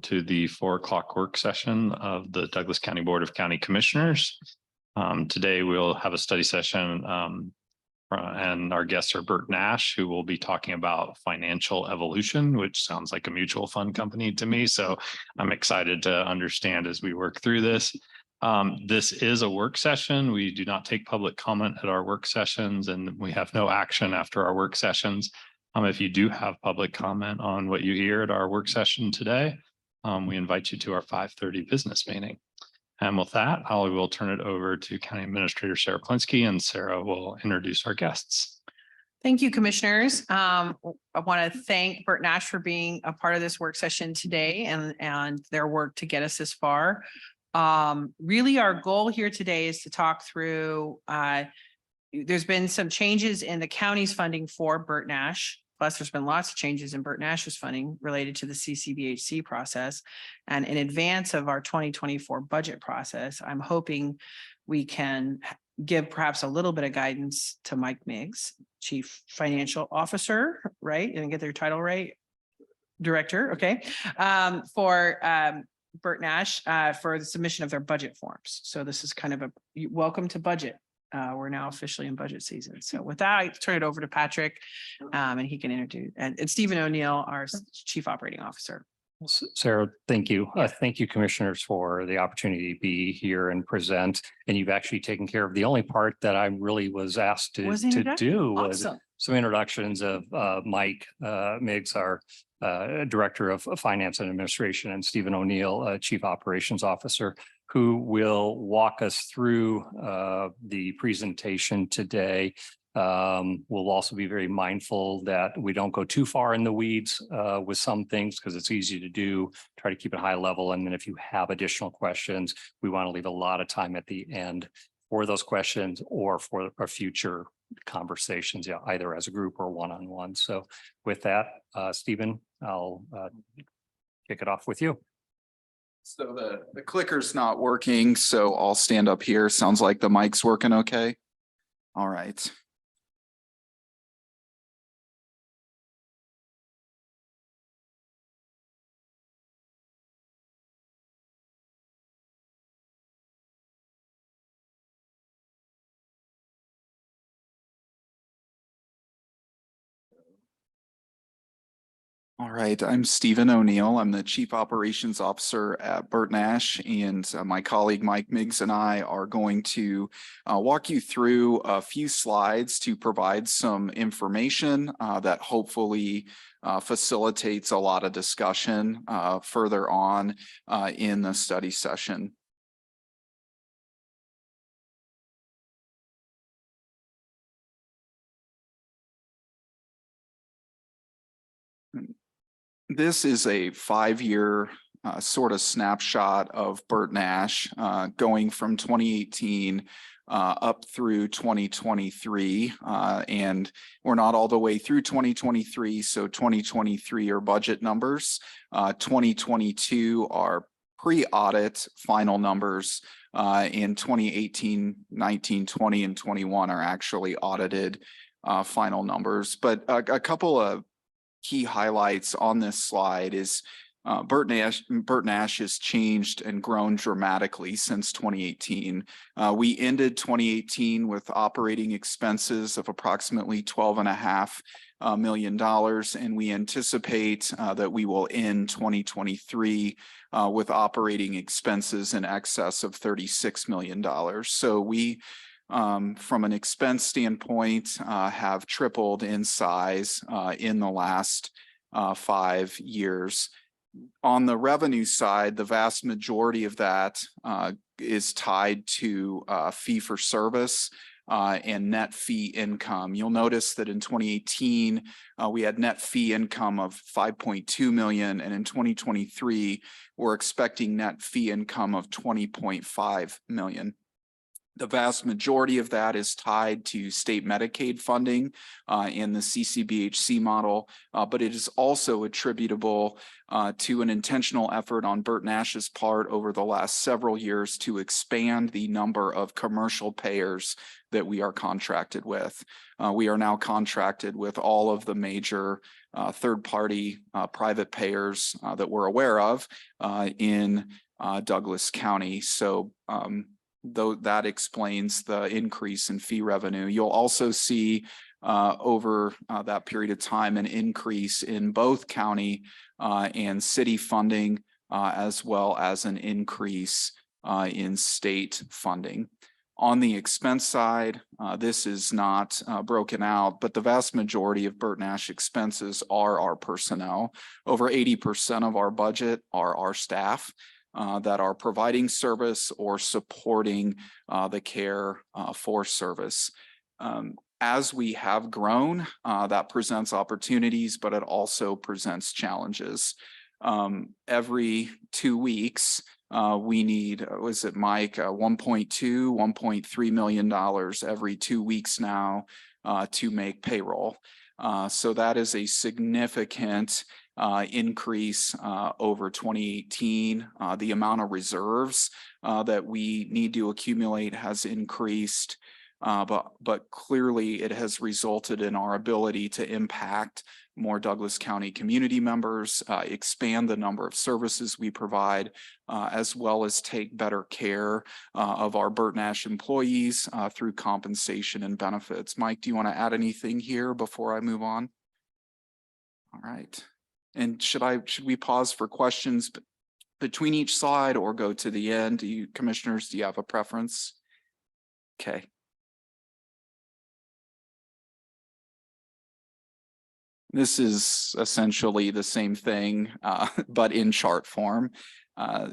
To the 4 o'clock work session of the Douglas County Board of County Commissioners. Today we'll have a study session and our guests are Bert Nash, who will be talking about financial evolution, which sounds like a mutual fund company to me. So I'm excited to understand as we work through this. This is a work session. We do not take public comment at our work sessions, and we have no action after our work sessions. If you do have public comment on what you hear at our work session today, we invite you to our 5:30 business meeting. And with that, I will turn it over to County Administrator Sarah Plinsky, and Sarah will introduce our guests. Thank you, commissioners. I want to thank Bert Nash for being a part of this work session today and their work to get us this far. Really, our goal here today is to talk through, there's been some changes in the county's funding for Bert Nash. Plus, there's been lots of changes in Bert Nash's funding related to the CCBHC process. And in advance of our 2024 budget process, I'm hoping we can give perhaps a little bit of guidance to Mike Miggs, Chief Financial Officer, right? And get their title right, Director, okay, for Bert Nash for the submission of their budget forms. So this is kind of a welcome to budget. We're now officially in budget season. So with that, I turn it over to Patrick and he can introduce, and Stephen O'Neill, our Chief Operating Officer. Sarah, thank you. Thank you, commissioners, for the opportunity to be here and present. And you've actually taken care of the only part that I really was asked to do was some introductions of Mike Miggs, our Director of Finance and Administration, and Stephen O'Neill, Chief Operations Officer, who will walk us through the presentation today. We'll also be very mindful that we don't go too far in the weeds with some things because it's easy to do, try to keep it high level. And then if you have additional questions, we want to leave a lot of time at the end for those questions or for our future conversations, either as a group or one-on-one. So with that, Stephen, I'll kick it off with you. So the clicker's not working, so I'll stand up here. Sounds like the mic's working okay. All right. All right, I'm Stephen O'Neill. I'm the Chief Operations Officer at Bert Nash, and my colleague Mike Miggs and I are going to walk you through a few slides to provide some information that hopefully facilitates a lot of discussion further on in the study session. This is a 5-year sort of snapshot of Bert Nash going from 2018 up through 2023. And we're not all the way through 2023. So 2023 are budget numbers. 2022 are pre-audit final numbers. In 2018, 19, 20, and 21 are actually audited final numbers. But a couple of key highlights on this slide is Bert Nash has changed and grown dramatically since 2018. We ended 2018 with operating expenses of approximately $12.5 million, and we anticipate that we will end 2023 with operating expenses in excess of $36 million. So we from an expense standpoint, have tripled in size in the last 5 years. On the revenue side, the vast majority of that is tied to fee for service and net fee income. You'll notice that in 2018, we had net fee income of $5.2 million, and in 2023, we're expecting net fee income of $20.5 million. The vast majority of that is tied to state Medicaid funding in the CCBHC model, but it is also attributable to an intentional effort on Bert Nash's part over the last several years to expand the number of commercial payers that we are contracted with. We are now contracted with all of the major third-party private payers that we're aware of in Douglas County. So though that explains the increase in fee revenue. You'll also see over that period of time an increase in both county and city funding, as well as an increase in state funding. On the expense side, this is not broken out, but the vast majority of Bert Nash expenses are our personnel. Over 80% of our budget are our staff that are providing service or supporting the care for service. As we have grown, that presents opportunities, but it also presents challenges. Every 2 weeks, we need, was it Mike, $1.2, $1.3 million every 2 weeks now to make payroll. So that is a significant increase over 2018. The amount of reserves that we need to accumulate has increased, but clearly it has resulted in our ability to impact more Douglas County community members, expand the number of services we provide, as well as take better care of our Bert Nash employees through compensation and benefits. Mike, do you want to add anything here before I move on? All right. And should we pause for questions between each slide or go to the end? Commissioners, do you have a preference? Okay. This is essentially the same thing, but in chart form.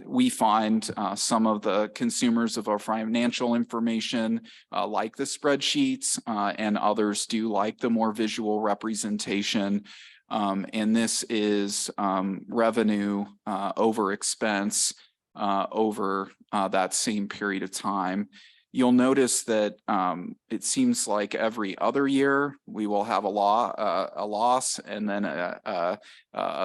We find some of the consumers of our financial information like the spreadsheets, and others do like the more visual representation. And this is revenue over expense over that same period of time. You'll notice that it seems like every other year we will have a loss and then a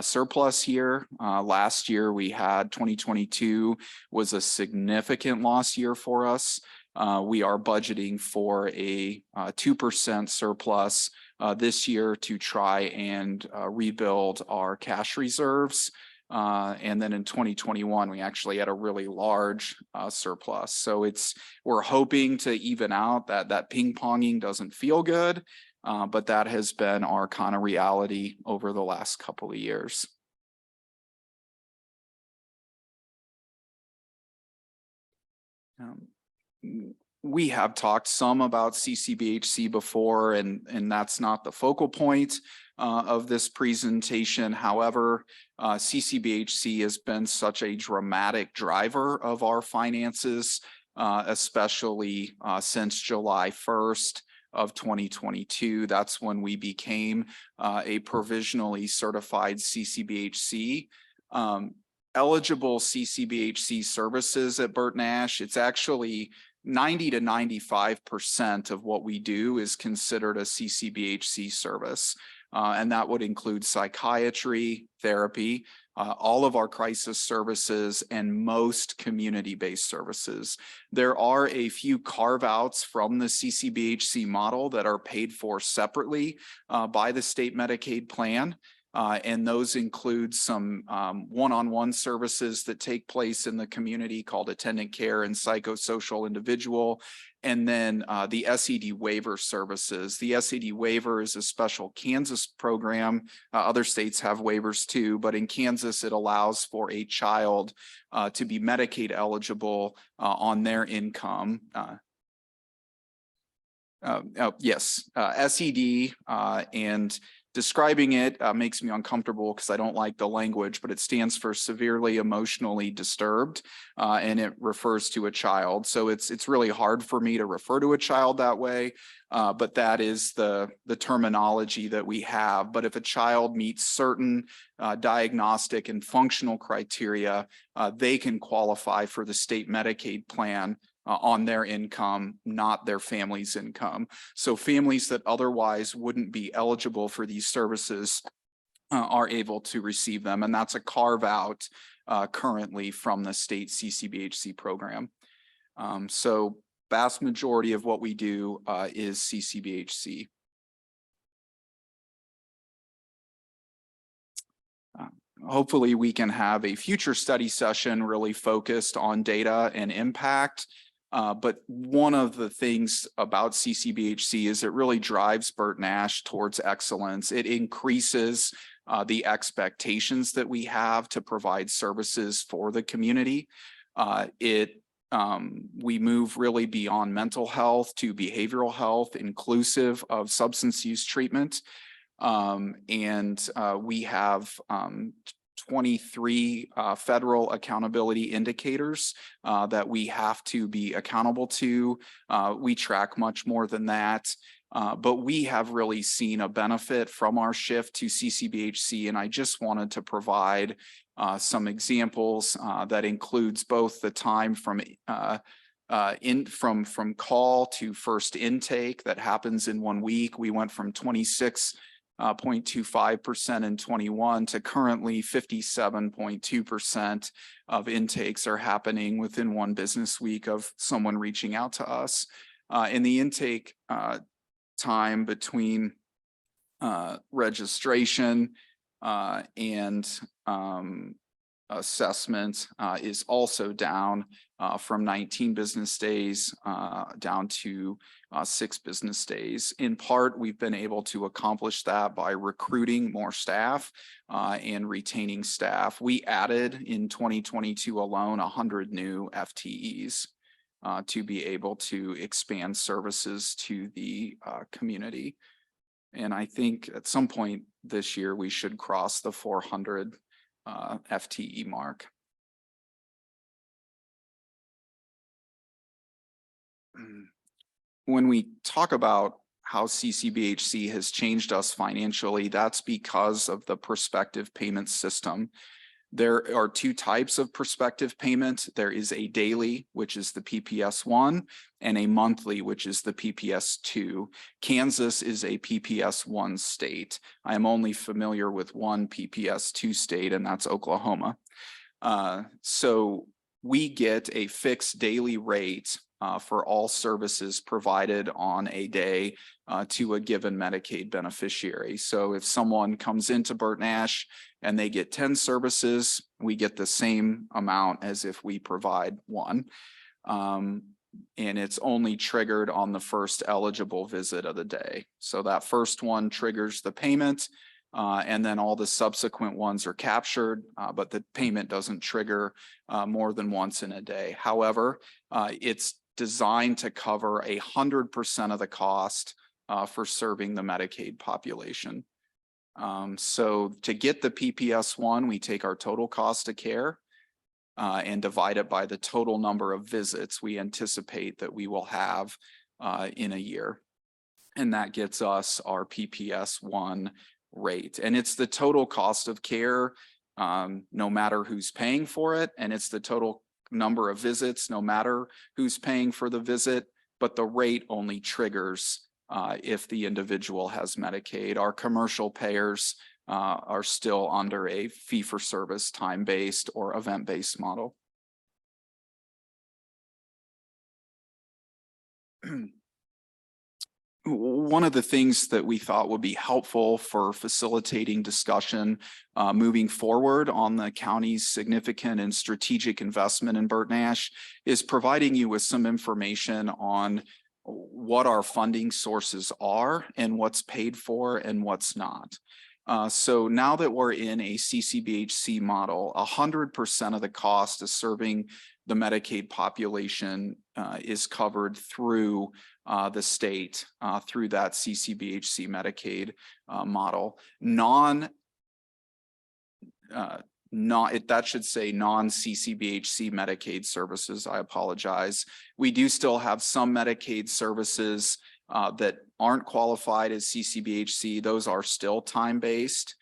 surplus year. Last year we had 2022 was a significant loss year for us. We are budgeting for a 2% surplus this year to try and rebuild our cash reserves. And then in 2021, we actually had a really large surplus. So we're hoping to even out that ping-ponging doesn't feel good, but that has been our kind of reality over the last couple of years. We have talked some about CCBHC before, and that's not the focal point of this presentation. However, CCBHC has been such a dramatic driver of our finances, especially since July 1st of 2022. That's when we became a provisionally certified CCBHC. Eligible CCBHC services at Bert Nash, it's actually 90 to 95% of what we do is considered a CCBHC service. And that would include psychiatry, therapy, all of our crisis services, and most community-based services. There are a few carve-outs from the CCBHC model that are paid for separately by the state Medicaid plan. And those include some one-on-one services that take place in the community called attendant care and psychosocial individual. And then the SED waiver services. The SED waiver is a special Kansas program. Other states have waivers too, but in Kansas, it allows for a child to be Medicaid eligible on their income. Yes, SED and describing it makes me uncomfortable because I don't like the language, but it stands for severely emotionally disturbed, and it refers to a child. So it's really hard for me to refer to a child that way, but that is the terminology that we have. But if a child meets certain diagnostic and functional criteria, they can qualify for the state Medicaid plan on their income, not their family's income. So families that otherwise wouldn't be eligible for these services are able to receive them. And that's a carve out currently from the state CCBHC program. So vast majority of what we do is CCBHC. Hopefully we can have a future study session really focused on data and impact. But one of the things about CCBHC is it really drives Bert Nash towards excellence. It increases the expectations that we have to provide services for the community. We move really beyond mental health to behavioral health, inclusive of substance use treatment. We have 23 federal accountability indicators that we have to be accountable to. We track much more than that, but we have really seen a benefit from our shift to CCBHC, and I just wanted to provide some examples that includes both the time from call to first intake that happens in 1 week. We went from 26.25% in 21 to currently 57.2% of intakes are happening within 1 business week of someone reaching out to us. In the intake time between registration and assessment is also down from 19 business days down to 6 business days. In part, we've been able to accomplish that by recruiting more staff and retaining staff. We added in 2022 alone 100 new FTEs to be able to expand services to the community. And I think at some point this year, we should cross the 400 FTE mark. When we talk about how CCBHC has changed us financially, that's because of the prospective payment system. There are 2 types of prospective payment. There is a daily, which is the PPS-1, and a monthly, which is the PPS-2. Kansas is a PPS-1 state. I am only familiar with 1 PPS-2 state, and that's Oklahoma. So we get a fixed daily rate for all services provided on a day to a given Medicaid beneficiary. So if someone comes into Bert Nash and they get 10 services, we get the same amount as if we provide 1. And it's only triggered on the first eligible visit of the day. So that first one triggers the payment, and then all the subsequent ones are captured, but the payment doesn't trigger more than once in a day. However, it's designed to cover 100% of the cost for serving the Medicaid population. So to get the PPS-1, we take our total cost of care and divide it by the total number of visits we anticipate that we will have in a year. And that gets us our PPS-1 rate. And it's the total cost of care, no matter who's paying for it. And it's the total number of visits, no matter who's paying for the visit, but the rate only triggers if the individual has Medicaid. Our commercial payers are still under a fee-for-service, time-based or event-based model. One of the things that we thought would be helpful for facilitating discussion moving forward on the county's significant and strategic investment in Bert Nash is providing you with some information on what our funding sources are and what's paid for and what's not. So now that we're in a CCBHC model, 100% of the cost of serving the Medicaid population is covered through the state through that CCBHC Medicaid model. That should say non-CCBHC Medicaid services. I apologize. We do still have some Medicaid services that aren't qualified as CCBHC. Those are still time-based,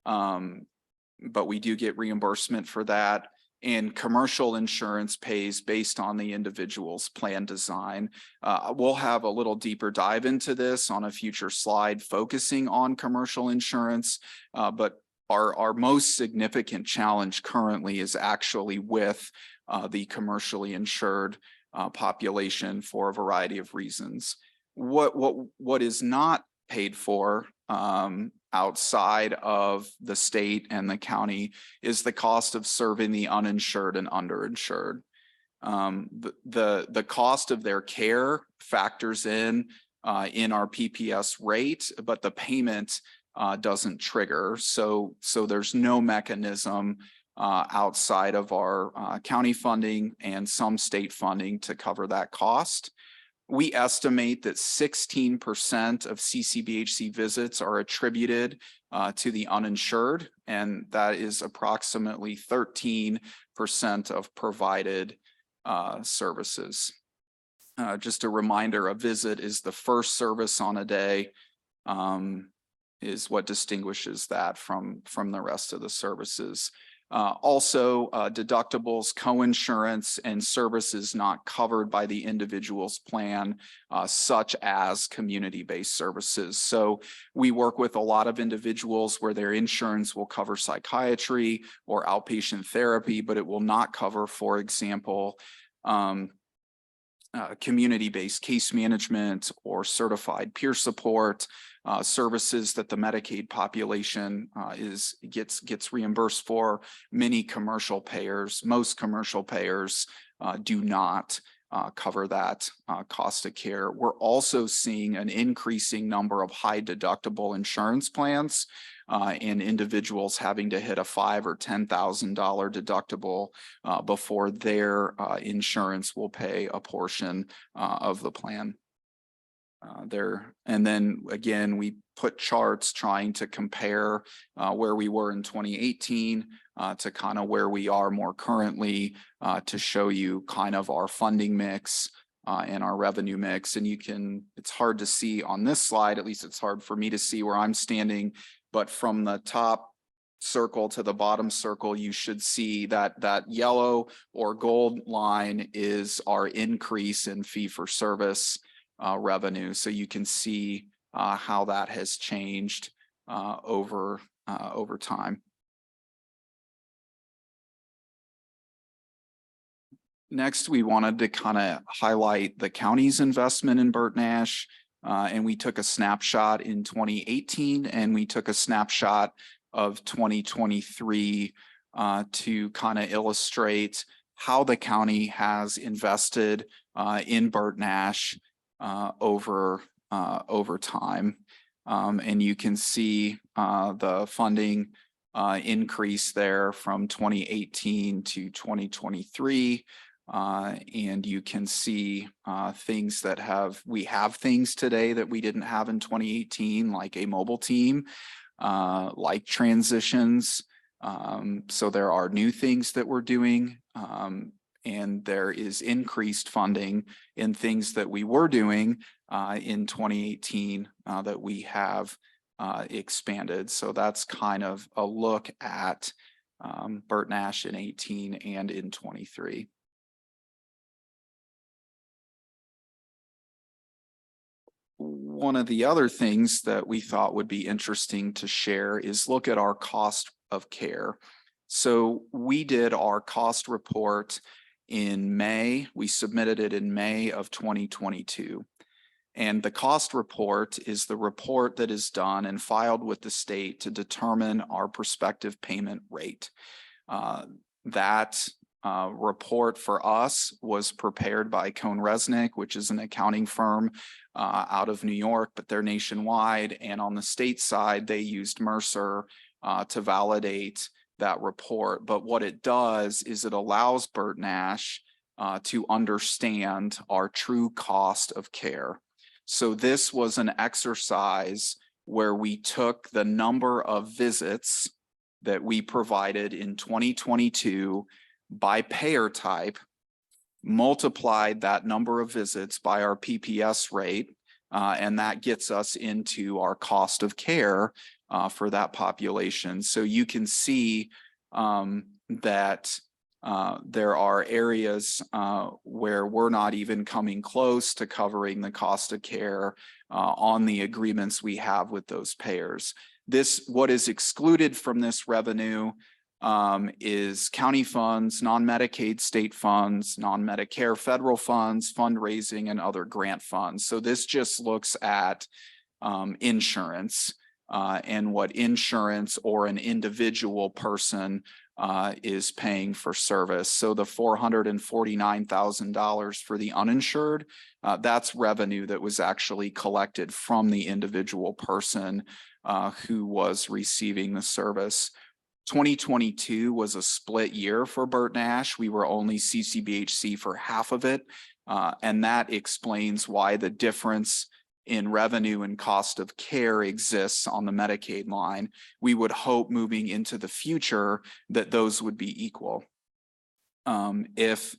but we do get reimbursement for that. and commercial insurance pays based on the individual's plan design. We'll have a little deeper dive into this on a future slide focusing on commercial insurance, but our most significant challenge currently is actually with the commercially insured population for a variety of reasons. What is not paid for outside of the state and the county is the cost of serving the uninsured and underinsured. The cost of their care factors in our PPS rate, but the payment doesn't trigger. So there's no mechanism outside of our county funding and some state funding to cover that cost. We estimate that 16% of CCBHC visits are attributed to the uninsured, and that is approximately 13% of provided services. Just a reminder, a visit is the first service on a day, is what distinguishes that from the rest of the services. Also, deductibles, coinsurance, and services not covered by the individual's plan, such as community-based services. So we work with a lot of individuals where their insurance will cover psychiatry or outpatient therapy, but it will not cover, for example, community-based case management or certified peer support, services that the Medicaid population gets reimbursed for. Many commercial payers, most commercial payers do not cover that cost of care. We're also seeing an increasing number of high deductible insurance plans and individuals having to hit a $5,000 or $10,000 deductible before their insurance will pay a portion of the plan. And then again, we put charts trying to compare where we were in 2018 to kind of where we are more currently to show you kind of our funding mix and our revenue mix. And it's hard to see on this slide, at least it's hard for me to see where I'm standing, but from the top circle to the bottom circle, you should see that yellow or gold line is our increase in fee for service revenue. So you can see how that has changed over time. Next, we wanted to kind of highlight the county's investment in Bert Nash. And we took a snapshot in 2018 and we took a snapshot of 2023 to kind of illustrate how the county has invested in Bert Nash over time. And you can see the funding increase there from 2018 to 2023. And you can see things that we have things today that we didn't have in 2018, like a mobile team, like transitions. So there are new things that we're doing, and there is increased funding in things that we were doing in 2018 that we have expanded. So that's kind of a look at Bert Nash in 18 and in 23. One of the other things that we thought would be interesting to share is look at our cost of care. So we did our cost report in May. We submitted it in May of 2022. And the cost report is the report that is done and filed with the state to determine our prospective payment rate. That report for us was prepared by Cohn Resnick, which is an accounting firm out of New York, but they're nationwide. And on the state side, they used Mercer to validate that report. But what it does is it allows Bert Nash to understand our true cost of care. So this was an exercise where we took the number of visits that we provided in 2022 by payer type, multiplied that number of visits by our PPS rate, and that gets us into our cost of care for that population. So you can see that There are areas where we're not even coming close to covering the cost of care on the agreements we have with those payers. What is excluded from this revenue is county funds, non-Medicaid state funds, non-Medicare federal funds, fundraising, and other grant funds. So this just looks at insurance and what insurance or an individual person is paying for service. So the $449,000 for the uninsured, that's revenue that was actually collected from the individual person who was receiving the service. 2022 was a split year for Bert Nash. We were only CCBHC for half of it. And that explains why the difference in revenue and cost of care exists on the Medicaid line. We would hope moving into the future that those would be equal. If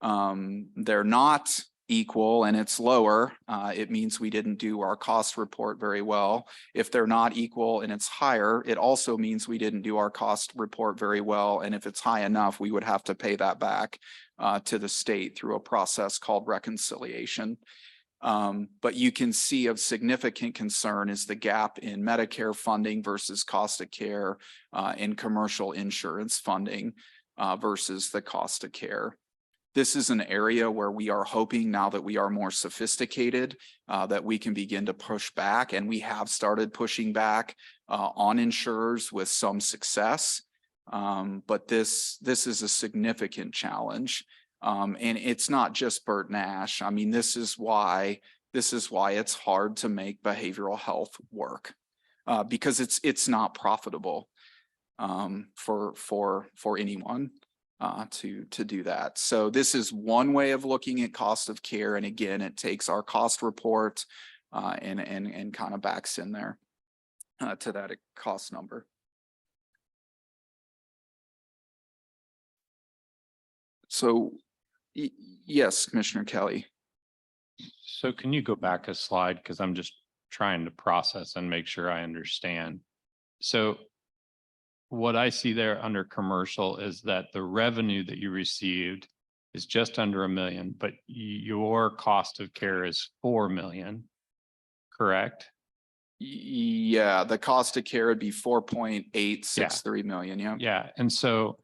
they're not equal and it's lower, it means we didn't do our cost report very well. If they're not equal and it's higher, it also means we didn't do our cost report very well. And if it's high enough, we would have to pay that back to the state through a process called reconciliation. But you can see of significant concern is the gap in Medicare funding versus cost of care in commercial insurance funding versus the cost of care. This is an area where we are hoping, now that we are more sophisticated, that we can begin to push back, and we have started pushing back on insurers with some success. But this is a significant challenge. And it's not just Bert Nash. I mean, this is why it's hard to make behavioral health work, because it's not profitable for anyone to do that. So this is one way of looking at cost of care. And again, it takes our cost report and kind of backs in there to that cost number. So yes, Commissioner Kelly. So can you go back a slide? Because I'm just trying to process and make sure I understand. So what I see there under commercial is that the revenue that you received is just under $1 million, but your cost of care is $4 million, correct? Yeah, the cost of care would be 4.863 million. Yeah. Yeah. And so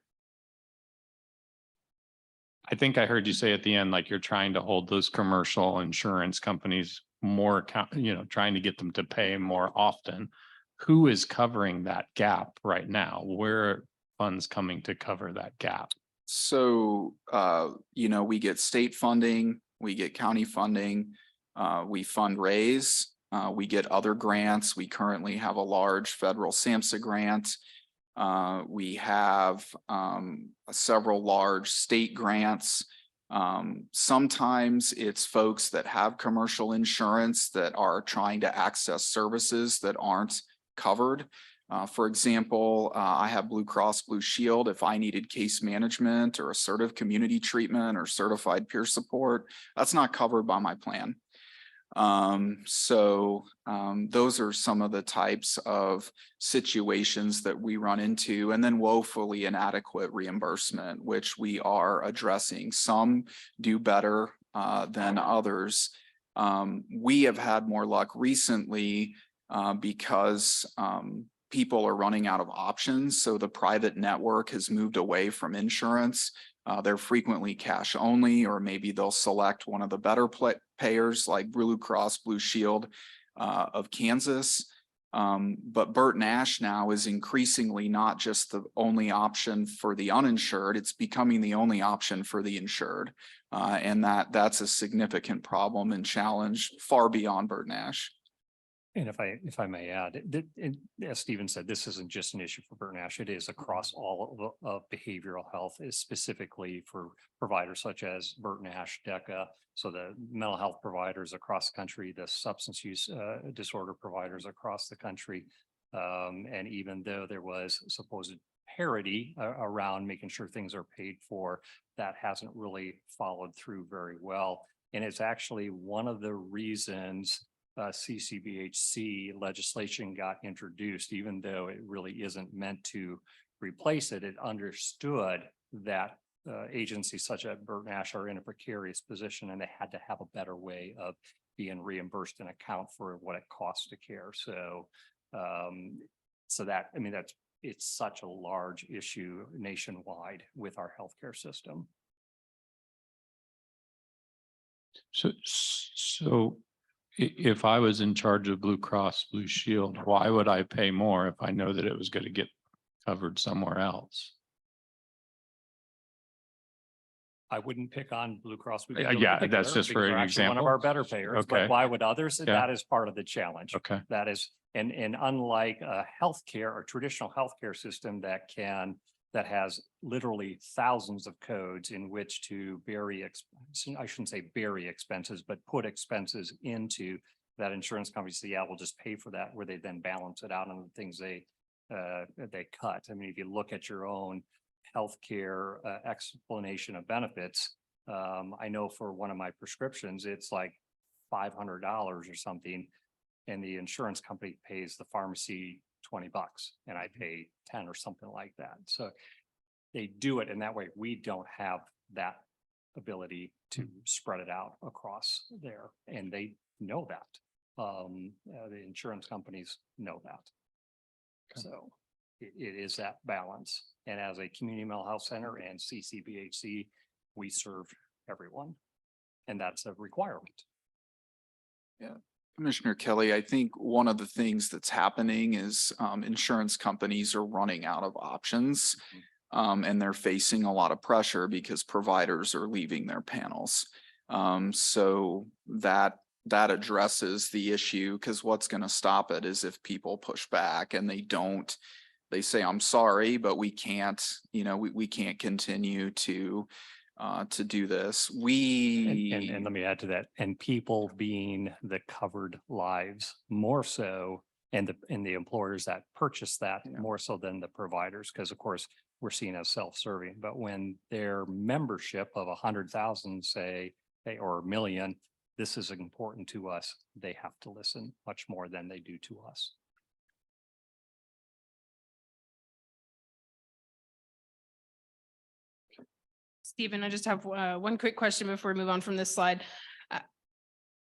I think I heard you say at the end, like you're trying to hold those commercial insurance companies more account, trying to get them to pay more often. Who is covering that gap right now? Where are funds coming to cover that gap? So, we get state funding, we get county funding, we fundraise, we get other grants. We currently have a large federal SAMHSA grant. We have several large state grants. Sometimes it's folks that have commercial insurance that are trying to access services that aren't covered. For example, I have Blue Cross Blue Shield. If I needed case management or assertive community treatment or certified peer support, that's not covered by my plan. Those are some of the types of situations that we run into, and then woefully inadequate reimbursement, which we are addressing. Some do better than others. We have had more luck recently because people are running out of options. So the private network has moved away from insurance. They're frequently cash only, or maybe they'll select one of the better payers like Blue Cross Blue Shield of Kansas. But Bert Nash now is increasingly not just the only option for the uninsured, it's becoming the only option for the insured. And that's a significant problem and challenge far beyond Bert Nash. And if I may add, as Stephen said, this isn't just an issue for Bert Nash. It is across all of behavioral health, is specifically for providers such as Bert Nash, DECA. So the mental health providers across the country, the substance use disorder providers across the country. And even though there was supposed parity around making sure things are paid for, that hasn't really followed through very well. And it's actually one of the reasons CCBHC legislation got introduced, even though it really isn't meant to replace it. It understood that agencies such as Bert Nash are in a precarious position, and they had to have a better way of being reimbursed and account for what it costs to care. So, it's such a large issue nationwide with our healthcare system. So if I was in charge of Blue Cross Blue Shield, why would I pay more if I know that it was going to get covered somewhere else? I wouldn't pick on Blue Cross. Blue Yeah, Shield in that's particular, just for because an they're actually one of example. our better payers, Okay. but why would others? Yeah. That is part of the challenge. Okay. That is, and unlike a healthcare or traditional healthcare system that has literally thousands of codes in which to I shouldn't say bury expenses, but put expenses into that insurance company. So yeah, we'll just pay for that, where they then balance it out on the things they cut. I mean, if you look at your own healthcare explanation of benefits, I know for one of my prescriptions, it's like $500 or something, and the insurance company pays the pharmacy $20 and I pay 10 or something like that. So they do it in that way. We don't have that ability to spread it out across there, and they know that. The insurance companies know that. Okay. So it is that balance. And as a community mental health center and CCBHC, we serve everyone, and that's a requirement. Yeah. Commissioner Kelly, I think one of the things that's happening is insurance companies are running out of options, and they're facing a lot of pressure because providers are leaving their panels. So that addresses the issue, because what's going to stop it is if people push back and they say, I'm sorry, but we can't, we can't continue to do this. And let me add to that, and people being the covered lives more so, and the employers that purchase that more so than the providers, because of course we're seen as self-serving. But when their membership of 100,000 say, or 1 million, this is important to us, they have to listen much more than they do to us. Stephen, I just have one quick question before we move on from this slide.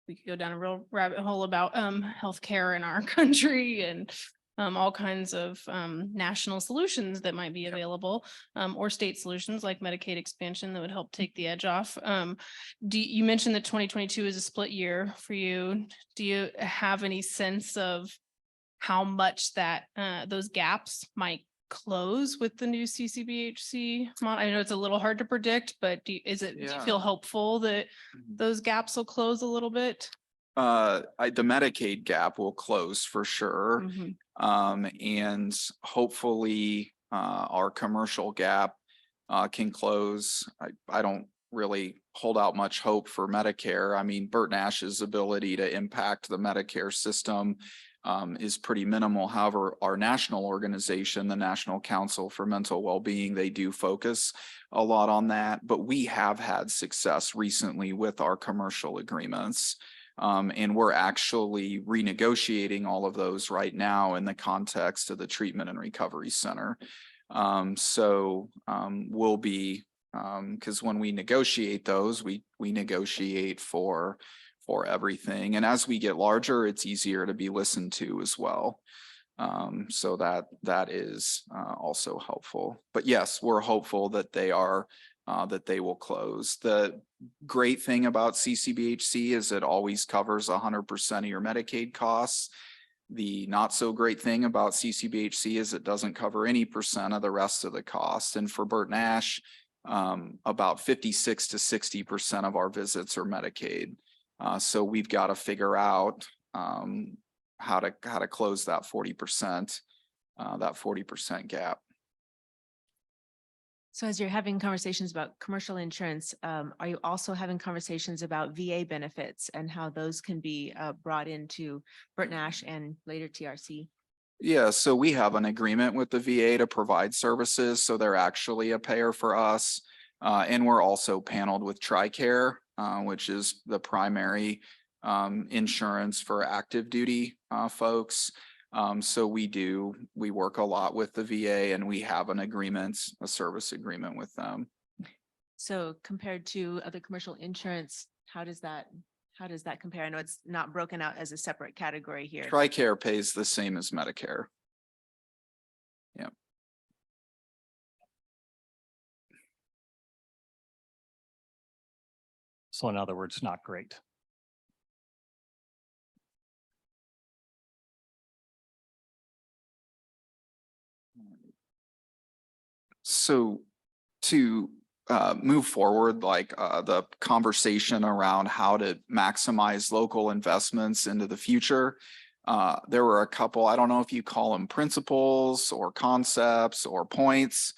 We could go down a real rabbit hole about healthcare in our country and all kinds of national solutions that might be available, or state solutions like Medicaid expansion that would help take the edge off. You mentioned that 2022 is a split year for you. Do you have any sense of how much that those gaps might close with the new CCBHC model? I know it's a little hard to predict, but do you feel hopeful that those gaps will close a little bit? The Medicaid gap will close for sure. And hopefully our commercial gap can close. I don't really hold out much hope for Medicare. I mean, Bert Nash's ability to impact the Medicare system is pretty minimal. However, our national organization, the National Council for Mental Wellbeing, they do focus a lot on that, but we have had success recently with our commercial agreements. And we're actually renegotiating all of those right now in the context of the Treatment and Recovery Center. We'll be, because when we negotiate those, we negotiate for everything. And as we get larger, it's easier to be listened to as well. So that is also helpful. But yes, we're hopeful that they will close. The great thing about CCBHC is it always covers 100% of your Medicaid costs. The not so great thing about CCBHC is it doesn't cover any percent of the rest of the cost. And for Bert Nash, about 56 to 60% of our visits are Medicaid. So we've got to figure out how to close that 40% gap. So as you're having conversations about commercial insurance, are you also having conversations about VA benefits and how those can be brought into Bert Nash and later TRC? Yeah, so we have an agreement with the VA to provide services, so they're actually a payer for us. And we're also paneled with TRICARE, which is the primary insurance for active duty folks. So we work a lot with the VA, and we have an agreement, a service agreement with them. So compared to other commercial insurance, how does that compare? I know it's not broken out as a separate category here. TRICARE pays the same as Medicare. So in other words, not great. So to move forward, like the conversation around how to maximize local investments into the future, there were a couple, I don't know if you call them principles or concepts or points,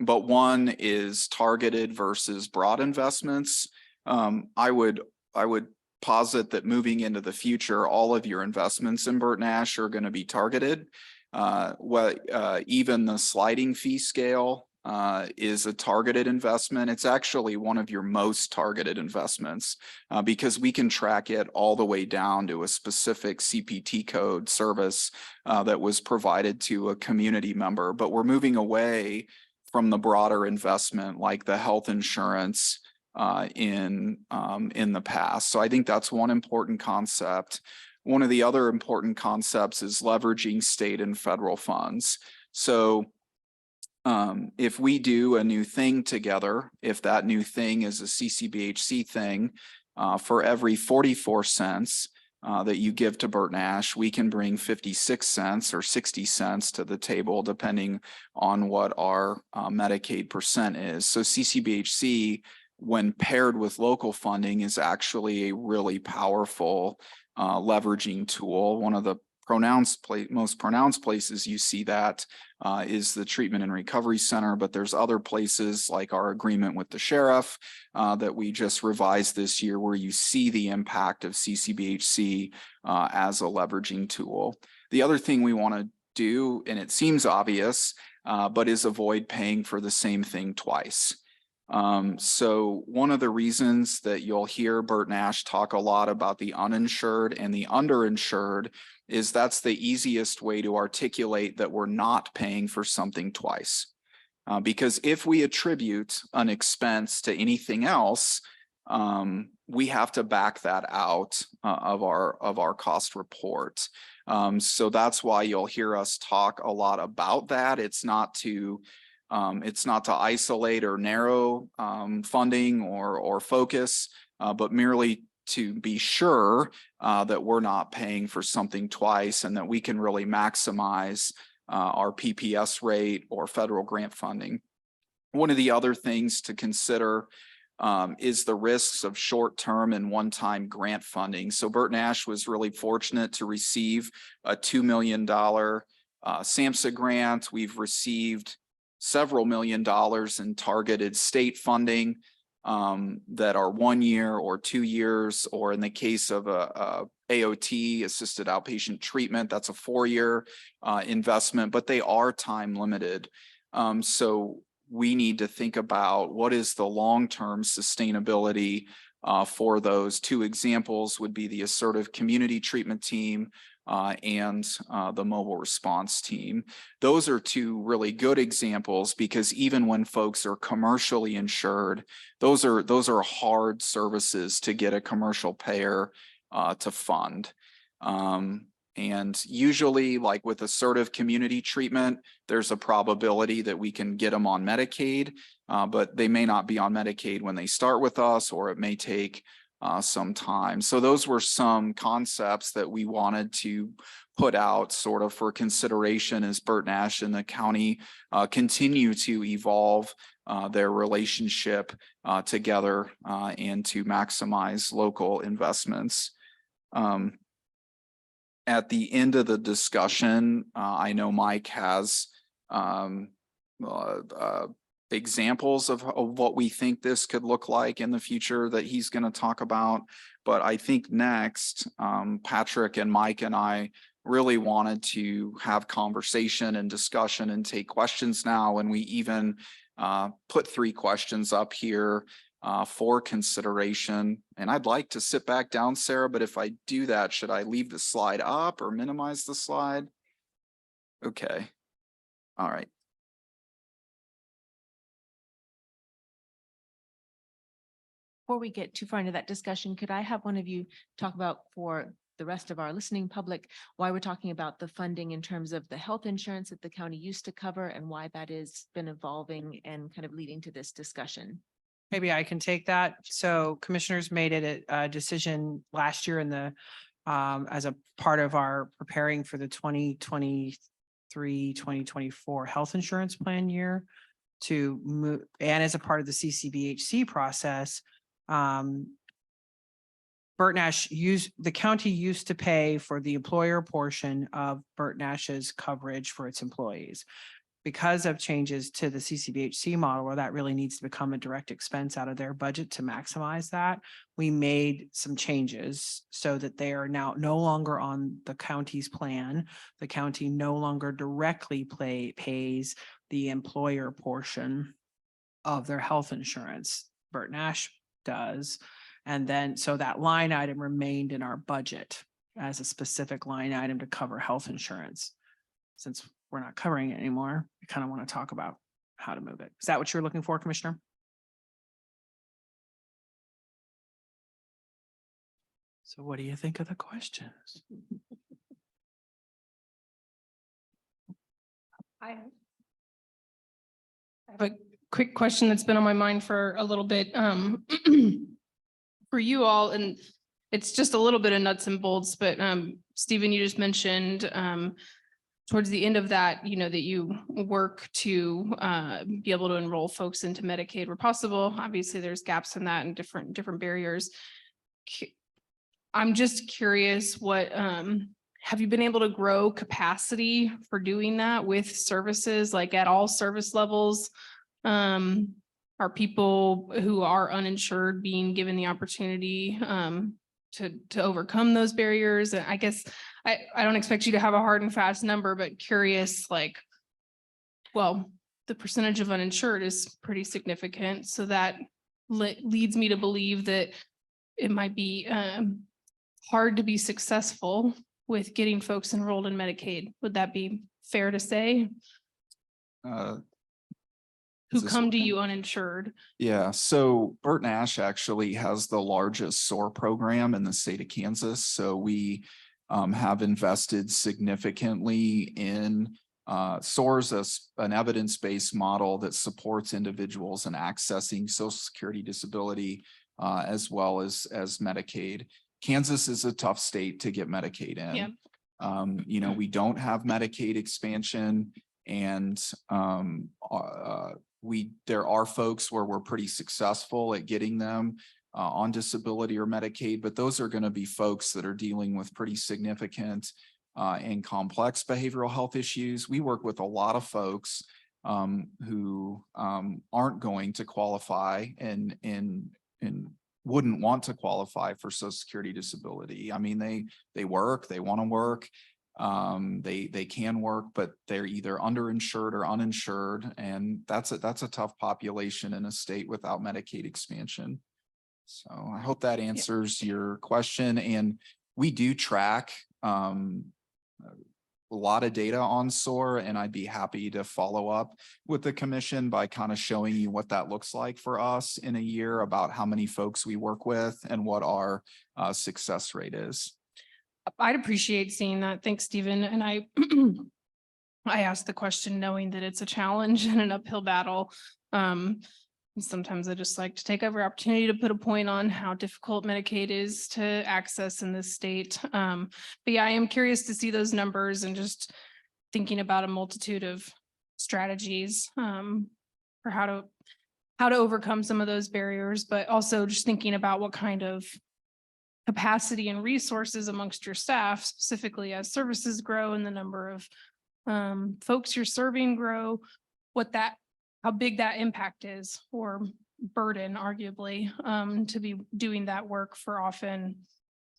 but one is targeted versus broad investments. I would posit that moving into the future, all of your investments in Bert Nash are going to be targeted. Even the sliding fee scale is a targeted investment. It's actually one of your most targeted investments because we can track it all the way down to a specific CPT code service that was provided to a community member. But we're moving away from the broader investment like the health insurance in the past. So I think that's one important concept. One of the other important concepts is leveraging state and federal funds. So if we do a new thing together, if that new thing is a CCBHC thing, for every 44 cents that you give to Bert Nash, we can bring 56 cents or 60 cents to the table, depending on what our Medicaid percent is. So CCBHC, when paired with local funding, is actually a really powerful leveraging tool. One of the most pronounced places you see that is the Treatment and Recovery Center, but there's other places like our agreement with the sheriff that we just revised this year where you see the impact of CCBHC as a leveraging tool. The other thing we want to do, and it seems obvious, but is avoid paying for the same thing twice. So one of the reasons that you'll hear Bert Nash talk a lot about the uninsured and the underinsured is that's the easiest way to articulate that we're not paying for something twice. Because if we attribute an expense to anything else, we have to back that out of our cost report. So that's why you'll hear us talk a lot about that. It's not to isolate or narrow funding or focus, but merely to be sure that we're not paying for something twice and that we can really maximize our PPS rate or federal grant funding. One of the other things to consider is the risks of short-term and one-time grant funding. So Bert Nash was really fortunate to receive a $2 million SAMHSA grant. We've received several $1 million in targeted state funding that are 1 year or 2 years, or in the case of a AOT, assisted outpatient treatment, that's a 4-year investment, but they are time limited. So we need to think about what is the long-term sustainability for those. 2 examples would be the assertive community treatment team and the mobile response team. Those are 2 really good examples because even when folks are commercially insured, those are hard services to get a commercial payer to fund. And usually, like with assertive community treatment, there's a probability that we can get them on Medicaid, but they may not be on Medicaid when they start with us, or it may take some time. So those were some concepts that we wanted to put out sort of for consideration as Bert Nash and the county continue to evolve their relationship together and to maximize local investments. At the end of the discussion, I know Mike has examples of what we think this could look like in the future that he's going to talk about. But I think next, Patrick and Mike and I really wanted to have conversation and discussion and take questions now. And we even put 3 questions up here for consideration. And I'd like to sit back down, Sarah, but if I do that, should I leave the slide up or minimize the slide? Okay. All right. Before we get too far into that discussion, could I have one of you talk about for the rest of our listening public, why we're talking about the funding in terms of the health insurance that the county used to cover and why that has been evolving and kind of leading to this discussion? Maybe I can take that. So commissioners made it a decision last year in the as a part of our preparing for the 2023-2024 health insurance plan year to move, and as a part of the CCBHC process, Bert Nash the county used to pay for the employer portion of Bert Nash's coverage for its employees. Because of changes to the CCBHC model, where that really needs to become a direct expense out of their budget to maximize that, we made some changes so that they are now no longer on the county's plan. The county no longer directly pays the employer portion of their health insurance. Bert Nash does. And then, so that line item remained in our budget as a specific line item to cover health insurance. Since we're not covering it anymore, we kind of want to talk about how to move it. Is that what you're looking for, Commissioner? So what do you think of the questions? I have a quick question that's been on my mind for a little bit. For you all, and it's just a little bit of nuts and bolts, but Stephen, you just mentioned towards the end of that, you know, that you work to be able to enroll folks into Medicaid where possible. Obviously, there's gaps in that and different barriers. I'm just curious, what have you been able to grow capacity for doing that with services, like at all service levels? Are people who are uninsured being given the opportunity to overcome those barriers? And I guess I don't expect you to have a hard and fast number, but curious, like, well, the percentage of uninsured is pretty significant. So that leads me to believe that it might be hard to be successful with getting folks enrolled in Medicaid. Would that be fair to say? Who come to you uninsured? Yeah, so Bert Nash actually has the largest SOAR program in the state of Kansas. So we have invested significantly in SOAR is an evidence-based model that supports individuals in accessing Social Security disability as well as Medicaid. Kansas is a tough state to get Medicaid in. Yeah. You know, we don't have Medicaid expansion, and there are folks where we're pretty successful at getting them on disability or Medicaid, but those are going to be folks that are dealing with pretty significant and complex behavioral health issues. We work with a lot of folks who aren't going to qualify and wouldn't want to qualify for Social Security disability. I mean, they work, they want to work. They can work, but they're either underinsured or uninsured. And that's a tough population in a state without Medicaid expansion. So I hope that answers your question. And we do track a lot of data on SOAR, and I'd be happy to follow up with the commission by kind of showing you what that looks like for us in a year, about how many folks we work with and what our success rate is. I'd appreciate seeing that. Thanks, Stephen. And I asked the question knowing that it's a challenge and an uphill battle. Sometimes I just like to take every opportunity to put a point on how difficult Medicaid is to access in this state. But yeah, I am curious to see those numbers and just thinking about a multitude of strategies for how to overcome some of those barriers, but also just thinking about what kind of capacity and resources amongst your staff, specifically as services grow and the number of folks you're serving grow, how big that impact is, or burden, arguably, to be doing that work for often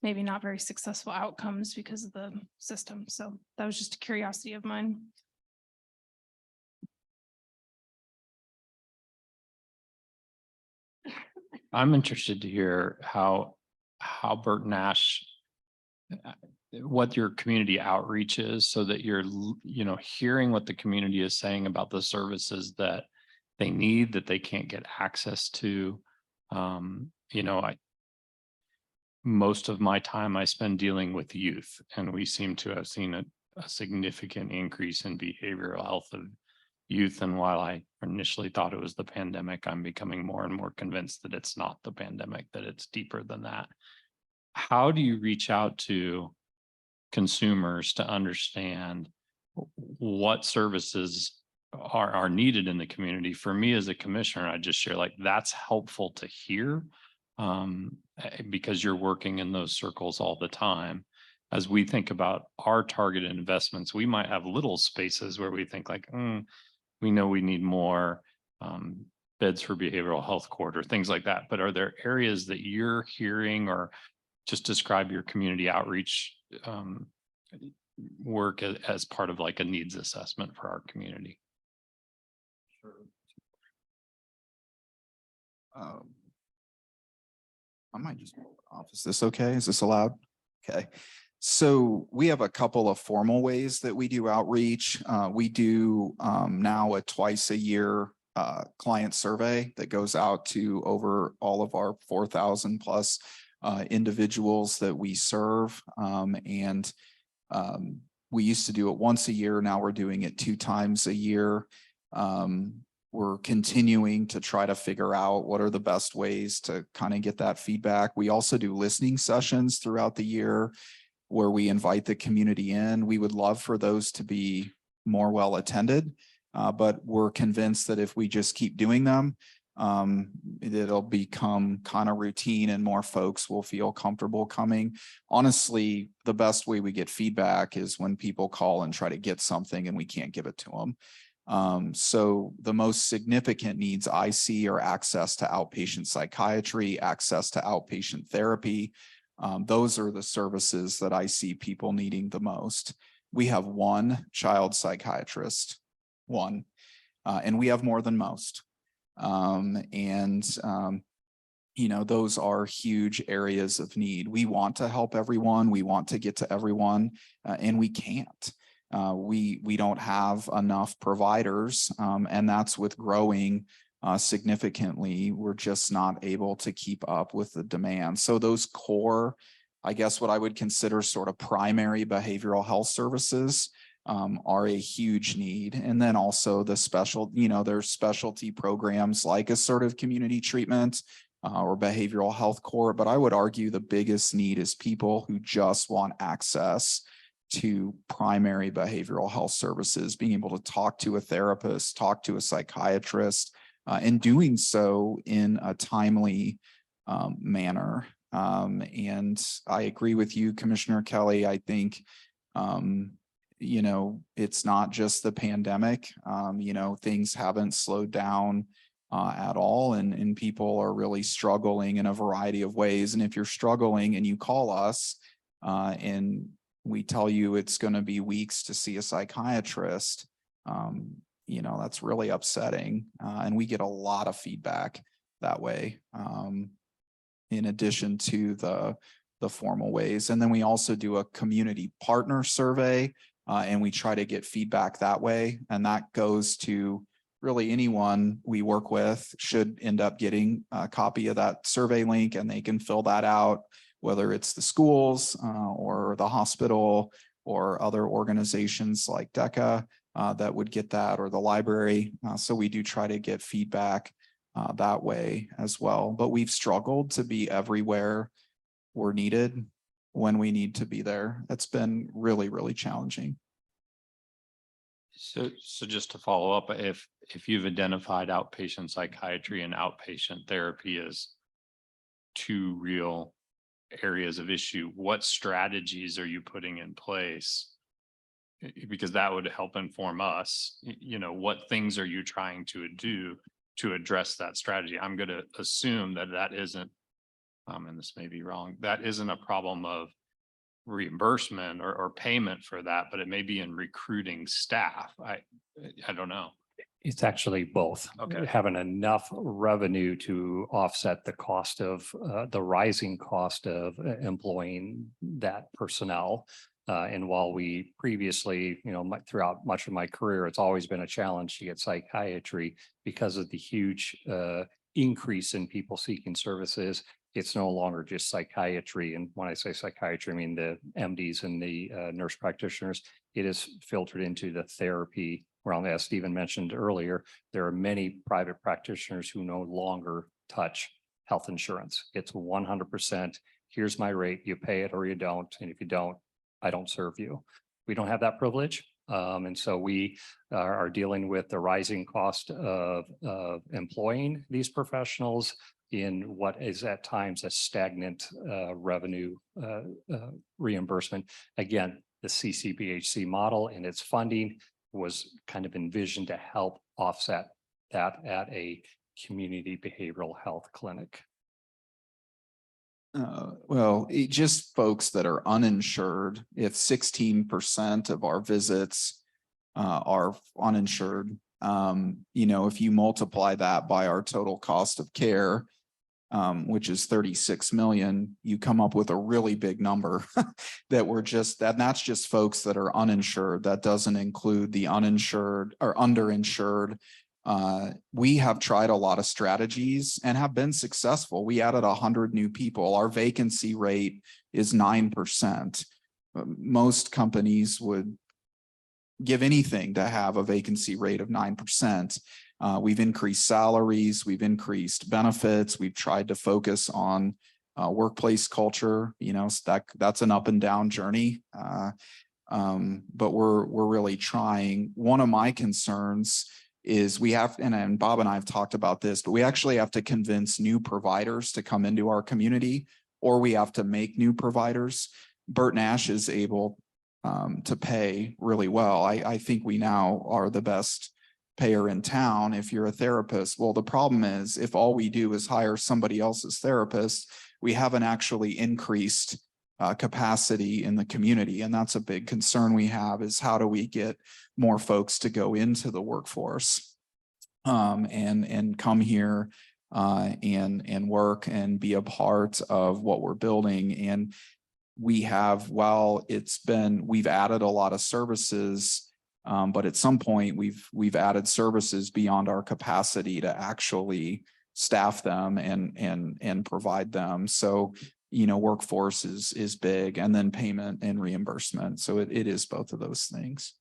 maybe not very successful outcomes because of the system. So that was just a curiosity of mine. I'm interested to hear how Bert Nash, what your community outreach is, so that you're, hearing what the community is saying about the services that they need, that they can't get access to. Most of my time I spend dealing with youth, and we seem to have seen a significant increase in behavioral health of youth. And while I initially thought it was the pandemic, I'm becoming more and more convinced that it's not the pandemic, that it's deeper than that. How do you reach out to consumers to understand what services are needed in the community? For me as a commissioner, I just share like that's helpful to hear, because you're working in those circles all the time. As we think about our targeted investments, we might have little spaces where we think like, we know we need more beds for behavioral health court or things like that. But are there areas that you're hearing, or just describe your community outreach work as part of like a needs assessment for our community? Sure. I might just pull it off. Is this okay? Is this allowed? Okay. So we have a couple of formal ways that we do outreach. We do now a twice a year client survey that goes out to over all of our 4,000 plus individuals that we serve. We used to do it once a year. Now we're doing it 2 times a year. We're continuing to try to figure out what are the best ways to kind of get that feedback. We also do listening sessions throughout the year where we invite the community in. We would love for those to be more well attended, but we're convinced that if we just keep doing them, it'll become kind of routine and more folks will feel comfortable coming. Honestly, the best way we get feedback is when people call and try to get something and we can't give it to them. So the most significant needs I see are access to outpatient psychiatry, access to outpatient therapy. Those are the services that I see people needing the most. We have 1 child psychiatrist, 1, and we have more than most. Those are huge areas of need. We want to help everyone. We want to get to everyone, and we can't. We don't have enough providers, and that's with growing significantly. We're just not able to keep up with the demand. So those core, I guess what I would consider sort of primary behavioral health services are a huge need. And then also the there's specialty programs like assertive community treatment or behavioral health court. But I would argue the biggest need is people who just want access to primary behavioral health services, being able to talk to a therapist, talk to a psychiatrist, and doing so in a timely manner. And I agree with you, Commissioner Kelly. I think, it's not just the pandemic. Things haven't slowed down at all, and people are really struggling in a variety of ways. And if you're struggling and you call us and we tell you it's going to be weeks to see a psychiatrist, that's really upsetting. And we get a lot of feedback that way, in addition to the formal ways. And then we also do a community partner survey, and we try to get feedback that way. And that goes to really anyone we work with should end up getting a copy of that survey link, and they can fill that out, whether it's the schools or the hospital or other organizations like DECA that would get that, or the library. So we do try to get feedback that way as well. But we've struggled to be everywhere we're needed when we need to be there. It's been really, really challenging. So just to follow up, if you've identified outpatient psychiatry and outpatient therapy as 2 real areas of issue, what strategies are you putting in place? Because that would help inform us, what things are you trying to do to address that strategy? I'm going to assume that isn't, and this may be wrong, that isn't a problem of reimbursement or payment for that, but it may be in recruiting staff. I don't know. It's actually both. Okay. Having enough revenue to offset the cost of the rising cost of employing that personnel. And while we previously, throughout much of my career, it's always been a challenge to get psychiatry because of the huge increase in people seeking services. It's no longer just psychiatry. And when I say psychiatry, I mean the MDs and the nurse practitioners. It is filtered into the therapy realm. As Stephen mentioned earlier, there are many private practitioners who no longer touch health insurance. It's 100%. Here's my rate. You pay it or you don't. And if you don't, I don't serve you. We don't have that privilege. And so we are dealing with the rising cost of employing these professionals in what is at times a stagnant revenue reimbursement. Again, the CCBHC model and its funding was kind of envisioned to help offset that at a community behavioral health clinic. Well, just folks that are uninsured, if 16% of our visits are uninsured, if you multiply that by our total cost of care, which is 36 million, you come up with a really big number that's just folks that are uninsured. That doesn't include the uninsured or underinsured. We have tried a lot of strategies and have been successful. We added 100 new people. Our vacancy rate is 9%. Most companies would give anything to have a vacancy rate of 9%. We've increased salaries, we've increased benefits, we've tried to focus on workplace culture. So that's an up and down journey. But we're really trying. One of my concerns is we have, and Bob and I have talked about this, but we actually have to convince new providers to come into our community, or we have to make new providers. Bert Nash is able to pay really well. I think we now are the best payer in town if you're a therapist. Well, the problem is if all we do is hire somebody else's therapist, we haven't actually increased capacity in the community. And that's a big concern we have, is how do we get more folks to go into the workforce and come here and work and be a part of what we're building. And we have, we've added a lot of services, but at some point we've added services beyond our capacity to actually staff them and provide them. So, workforce is big, and then payment and reimbursement. So it is both of those things.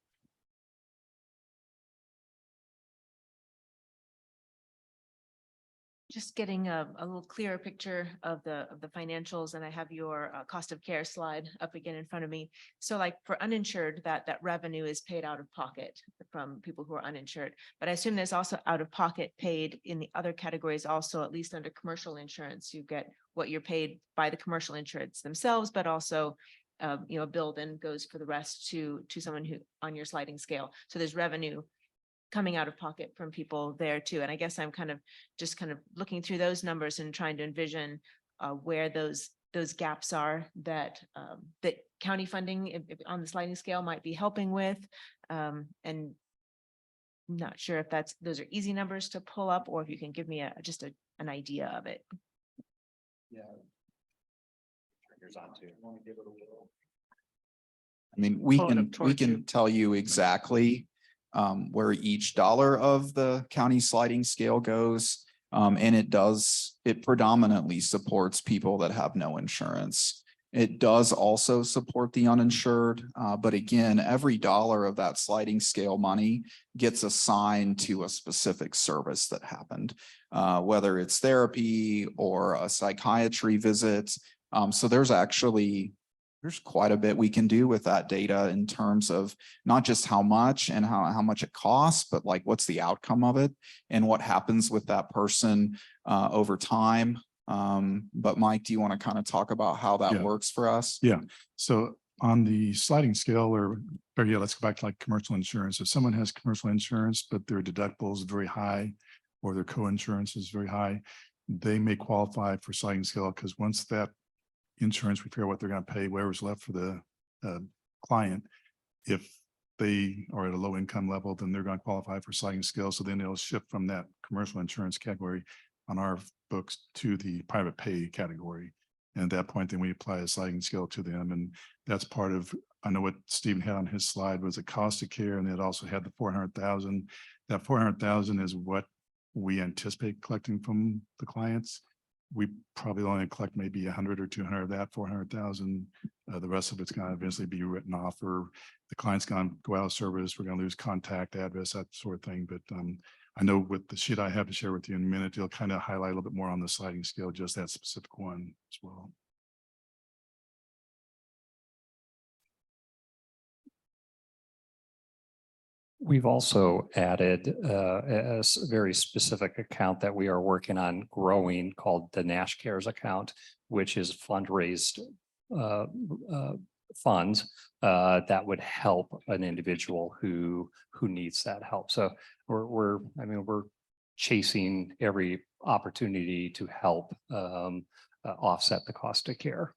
Just getting a little clearer picture of the financials, and I have your cost of care slide up again in front of me. So like for uninsured, that revenue is paid out of pocket from people who are uninsured, but I assume there's also out of pocket paid in the other categories also, at least under commercial insurance. You get what you're paid by the commercial insurance themselves, but also a bill then goes for the rest to someone who on your sliding scale. So there's revenue coming out of pocket from people there too. And I guess I'm kind of looking through those numbers and trying to envision where those gaps are that county funding on the sliding scale might be helping with. And I'm not sure if those are easy numbers to pull up, or if you can give me just an idea of it. Yeah. I mean, we can tell you exactly where each dollar of the county sliding scale goes. And it predominantly supports people that have no insurance. It does also support the uninsured. But again, every dollar of that sliding scale money gets assigned to a specific service that happened, whether it's therapy or a psychiatry visit. So there's quite a bit we can do with that data in terms of not just how much and how much it costs, but like what's the outcome of it and what happens with that person over time. But Mike, do you want to kind of talk about how that works for us? Yeah. So on the sliding scale, or let's go back to like commercial insurance. If someone has commercial insurance, but their deductible is very high or their co-insurance is very high, they may qualify for sliding scale, because once that insurance, we figure out what they're going to pay, whatever's left for the client. If they are at a low income level, then they're going to qualify for sliding scale. So then they'll shift from that commercial insurance category on our books to the private pay category. And at that point, then we apply a sliding scale to them. And that's part of, I know what Stephen had on his slide was the cost of care. And it also had the 400,000. That 400,000 is what we anticipate collecting from the clients. We probably only collect maybe 100 or 200 of that, 400,000. The rest of it's going to eventually be written off, or the client's going to go out of service. We're going to lose contact address, that sort of thing. But I know with the sheet I have to share with you in a minute, it'll kind of highlight a little bit more on the sliding scale, just that specific one as well. We've also added a very specific account that we are working on growing called the Nash Cares account, which is fundraised funds that would help an individual who needs that help. So we're chasing every opportunity to help offset the cost of care.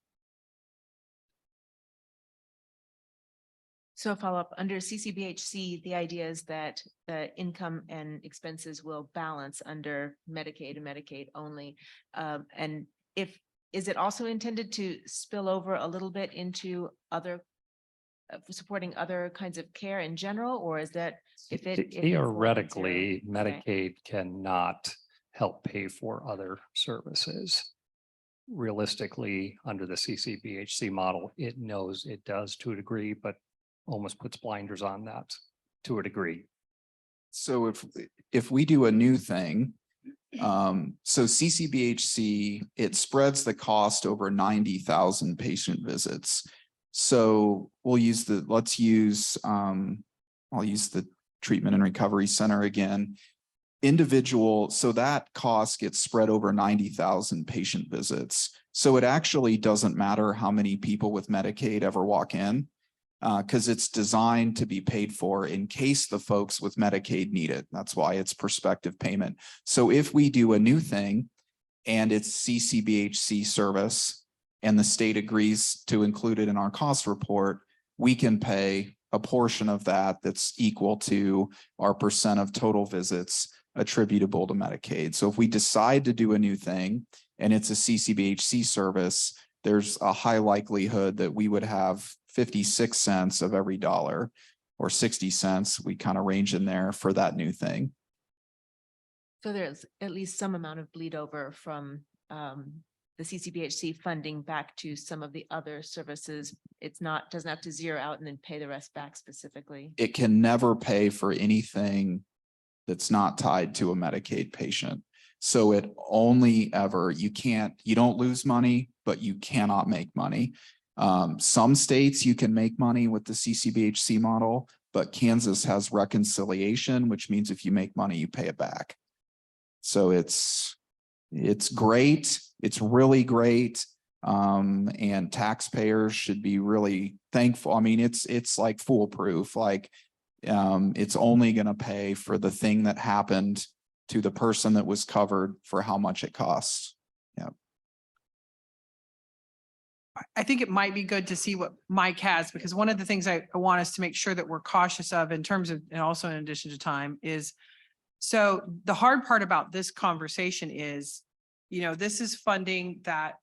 So a follow-up, under CCBHC, the idea is that the income and expenses will balance under Medicaid and Medicaid only. And is it also intended to spill over a little bit into other supporting other kinds of care in general, or is that if it Theoretically, Medicaid cannot help pay for other services. Realistically, under the CCBHC model, it knows it does to a degree, but almost puts blinders on that to a degree. So if we do a new thing, so CCBHC, it spreads the cost over 90,000 patient visits. So we'll use I'll use the treatment and recovery center again. So that cost gets spread over 90,000 patient visits. So it actually doesn't matter how many people with Medicaid ever walk in, because it's designed to be paid for in case the folks with Medicaid need it. That's why it's prospective payment. So if we do a new thing and it's CCBHC service and the state agrees to include it in our cost report, we can pay a portion of that that's equal to our percent of total visits attributable to Medicaid. So if we decide to do a new thing and it's a CCBHC service, there's a high likelihood that we would have 56 cents of every dollar, or 60 cents. We kind of range in there for that new thing. So there's at least some amount of bleed over from the CCBHC funding back to some of the other services. Doesn't have to zero out and then pay the rest back specifically. It can never pay for anything that's not tied to a Medicaid patient. So it only ever, you don't lose money, but you cannot make money. Some states you can make money with the CCBHC model, but Kansas has reconciliation, which means if you make money, you pay it back. So it's great. It's really great. And taxpayers should be really thankful. I mean, it's like foolproof. Like, it's only going to pay for the thing that happened to the person that was covered for how much it costs. Yeah. I think it might be good to see what Mike has, because one of the things I want us to make sure that we're cautious of in terms of, and also in addition to time, is, so the hard part about this conversation is, this is funding that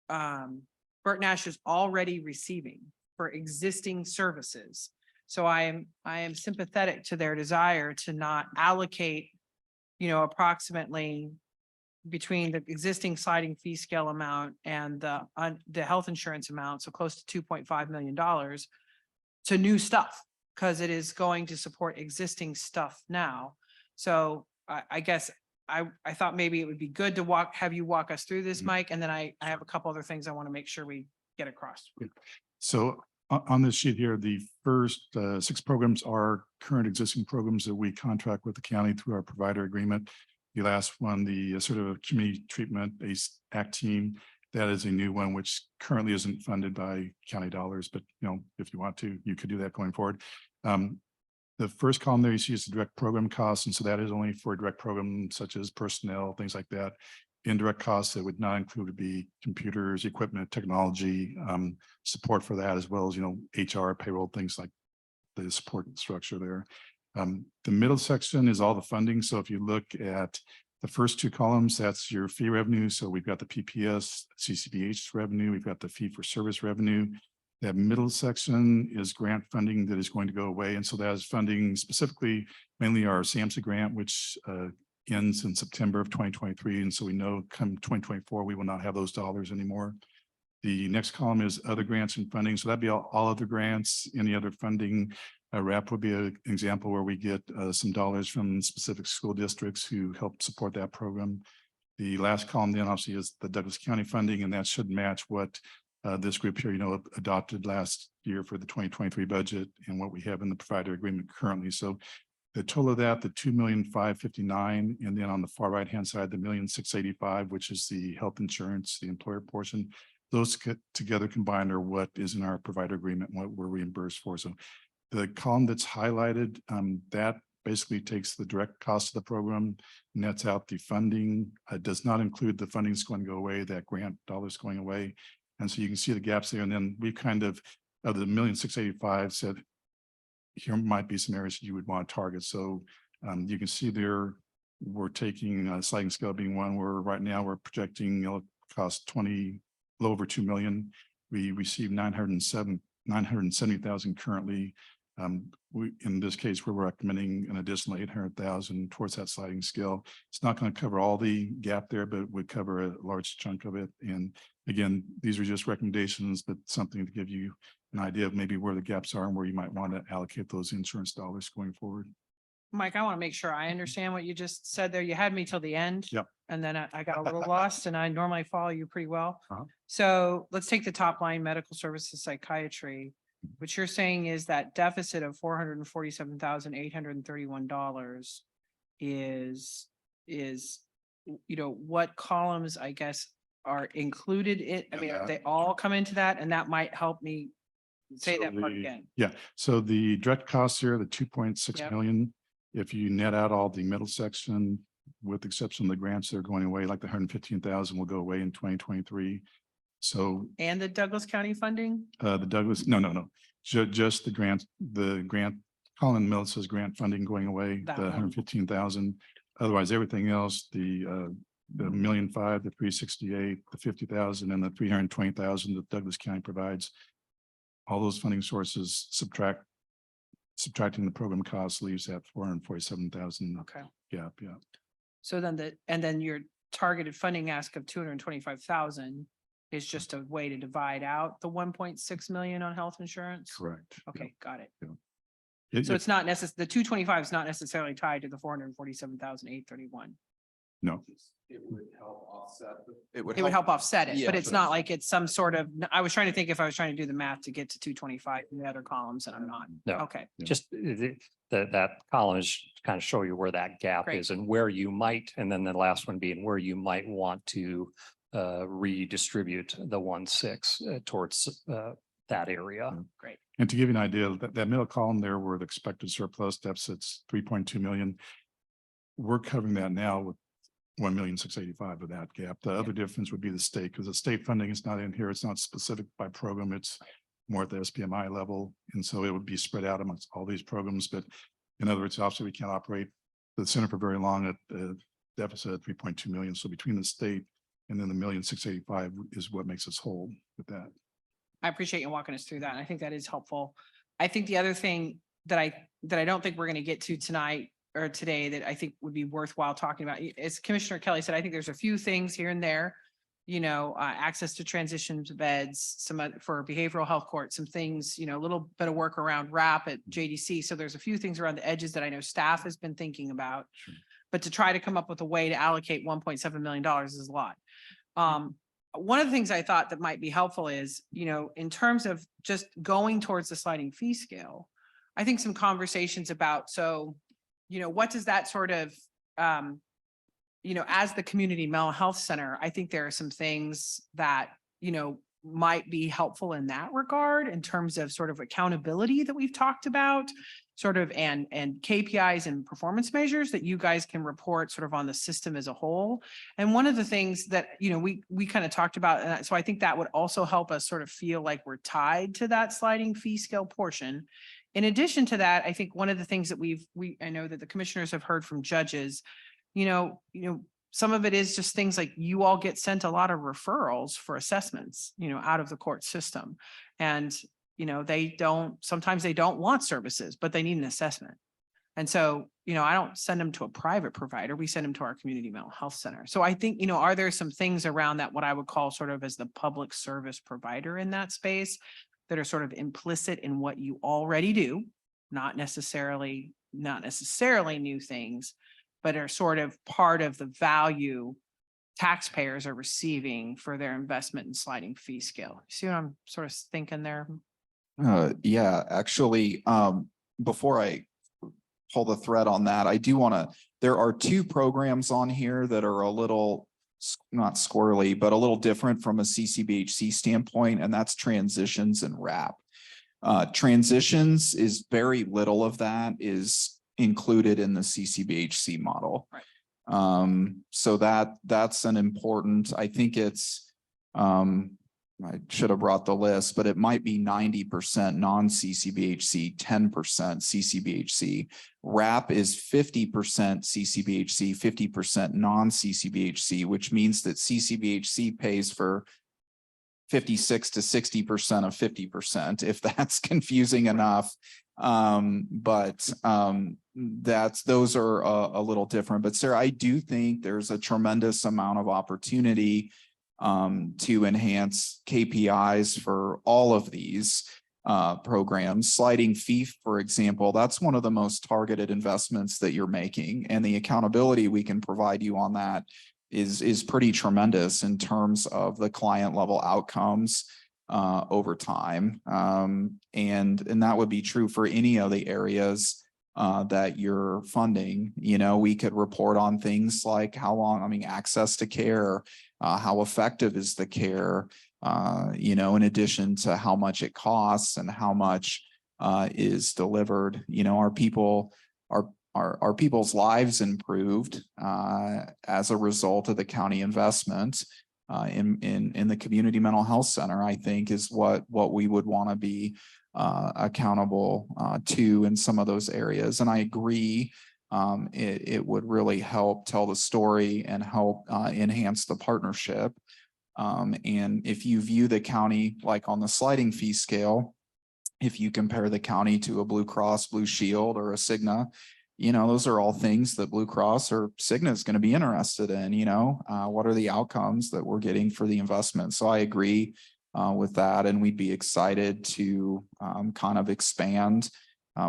Bert Nash is already receiving for existing services. So I am sympathetic to their desire to not allocate, approximately between the existing sliding fee scale amount and the health insurance amount, so close to $2.5 million to new stuff, because it is going to support existing stuff now. So I guess I thought maybe it would be good to have you walk us through this, Mike, and then I have a couple other things I want to make sure we get across. So on this sheet here, the first 6 programs are current existing programs that we contract with the county through our provider agreement. The last one, the sort of community treatment ACE ACT team, that is a new one, which currently isn't funded by county dollars, but if you want to, you could do that going forward. The first column there you see is the direct program costs. And so that is only for direct programs such as personnel, things like that. Indirect costs that would not include would be computers, equipment, technology, support for that, as well as, HR, payroll, things like the support structure there. The middle section is all the funding. So if you look at the first 2 columns, that's your fee revenue. So we've got the PPS, CCBH revenue, we've got the fee for service revenue. That middle section is grant funding that is going to go away. And so that is funding specifically mainly our SAMHSA grant, which ends in September of 2023. And so we know come 2024, we will not have those dollars anymore. The next column is other grants and funding. So that'd be all other grants, any other funding. RAP would be an example where we get some dollars from specific school districts who help support that program. The last column then obviously is the Douglas County funding, and that should match what this group here, adopted last year for the 2023 budget and what we have in the provider agreement currently. So the total of that, the 2,559,000, and then on the far right-hand side, the 1,685,000, which is the health insurance, the employer portion. Those together combined are what is in our provider agreement, what we're reimbursed for. So the column that's highlighted, that basically takes the direct cost of the program, nets out the funding. It does not include the funding is going to go away, that grant dollars going away. And so you can see the gaps there. And then we kind of the 1,685,000 said, here might be some areas you would want to target. So you can see there, we're taking sliding scale being one where right now we're projecting it'll cost a little over 2 million. We received 970,000 currently. In this case, we're recommending an additional 800,000 towards that sliding scale. It's not going to cover all the gap there, but it would cover a large chunk of it. And again, these are just recommendations, but something to give you an idea of maybe where the gaps are and where you might want to allocate those insurance dollars going forward. Mike, I want to make sure I understand what you just said there. You had me till the end. Yep. And then I got a little lost, and I normally follow you pretty well. Uh-huh. So let's take the top line, medical services, psychiatry. What you're saying is that deficit of $447,831 is, what columns, I guess, are included in, I mean, Yeah. they all come into that, and that might help me say So that part the- again. Yeah, so the direct costs here, the 2.6 Yep. million, if you net out all the middle section, with the exception of the grants that are going away, like the 115,000 will go away in 2023. So And the Douglas County funding? the Douglas, no, just the grant column in the middle says grant funding going away, That the one. 115,000. Otherwise, everything else, the 1,000,005, the 368, the 50,000, and the 320,000 that Douglas County provides. All those funding sources subtracting the program costs leaves that 447,000 Okay. gap. Yeah, So then your targeted funding ask of 225,000 is just a way to divide out the 1.6 million on health insurance? correct. Yeah. Okay, got it. It- So it- it's not the 225 is not necessarily tied to the 447,831. no, It would help offset. It would help offset it, but Yeah. it's not like it's some sort of, I was trying to think if I was trying to do the math to get to 225 in the other columns, and I'm not. No. Okay, Yeah. Just that column is kind of show you where that gap Great. is and where you might, and then the last one being where you might want to redistribute the 1.6 towards that area. great. And to give you an idea, that middle column there where the expected surplus deficit's 3.2 million, we're covering that now with 1,685,000 of that gap. The other difference would be the state, because the state funding is not in here. It's not specific by program. It's more at the SPMI level. And so it would be spread out amongst all these programs. But in other words, obviously we can't operate the center for very long at the deficit at 3.2 million. So between the state and then the 1,685,000 is what makes us whole with that. I appreciate you walking us through that. I think that is helpful. I think the other thing that I don't think we're going to get to tonight or today that I think would be worthwhile talking about, as Commissioner Kelly said, I think there's a few things here and there, access to transition to beds, for behavioral health court, some things, a little bit of work around RAP at JDC. So there's a few things around the edges that I know staff has been thinking about, but to try to come up with a way to allocate $1.7 million is a lot. One of the things I thought that might be helpful is, in terms of just going towards the sliding fee scale, I think some conversations about, what does that sort of, as the community mental health center, I think there are some things that, might be helpful in that regard in terms of sort of accountability that we've talked about, sort of, and KPIs and performance measures that you guys can report sort of on the system as a whole. And one of the things that, we kind of talked about, and so I think that would also help us sort of feel like we're tied to that sliding fee scale portion. In addition to that, I think one of the things that I know that the commissioners have heard from judges, some of it is just things like you all get sent a lot of referrals for assessments, out of the court system. And, sometimes they don't want services, but they need an assessment. And so I don't send them to a private provider. We send them to our community mental health center. So I think, are there some things around that, what I would call sort of as the public service provider in that space that are sort of implicit in what you already do, not necessarily new things, but are sort of part of the value taxpayers are receiving for their investment in sliding fee scale. See what I'm sort of thinking there? Yeah, actually, before I pull the thread on that, I do want to, there are two programs on here that are a little, not squirrely, but a little different from a CCBHC standpoint, and that's transitions and RAP. Transitions is very little of that is included in the CCBHC model. Right. So that's an important, I think it's, I should have brought the list, but it might be 90% non-CCBHC, 10% CCBHC. RAP is 50% CCBHC, 50% non-CCBHC, which means that CCBHC pays for 56 to 60% of 50%, if that's confusing enough. Those are a little different. But Sarah, I do think there's a tremendous amount of opportunity to enhance KPIs for all of these programs. Sliding fee, for example, that's one of the most targeted investments that you're making, and the accountability we can provide you on that is pretty tremendous in terms of the client level outcomes over time. And that would be true for any of the areas that you're funding. We could report on things like how long, access to care, how effective is the care, in addition to how much it costs and how much is delivered. Our people's lives improved as a result of the county investment in the community mental health center, I think is what we would want to be accountable to in some of those areas. And I agree, it would really help tell the story and help enhance the partnership. And if you view the county like on the sliding fee scale, if you compare the county to a Blue Cross Blue Shield or a Cigna, those are all things that Blue Cross or Cigna is going to be interested in. What are the outcomes that we're getting for the investment? So I agree with that, and we'd be excited to kind of expand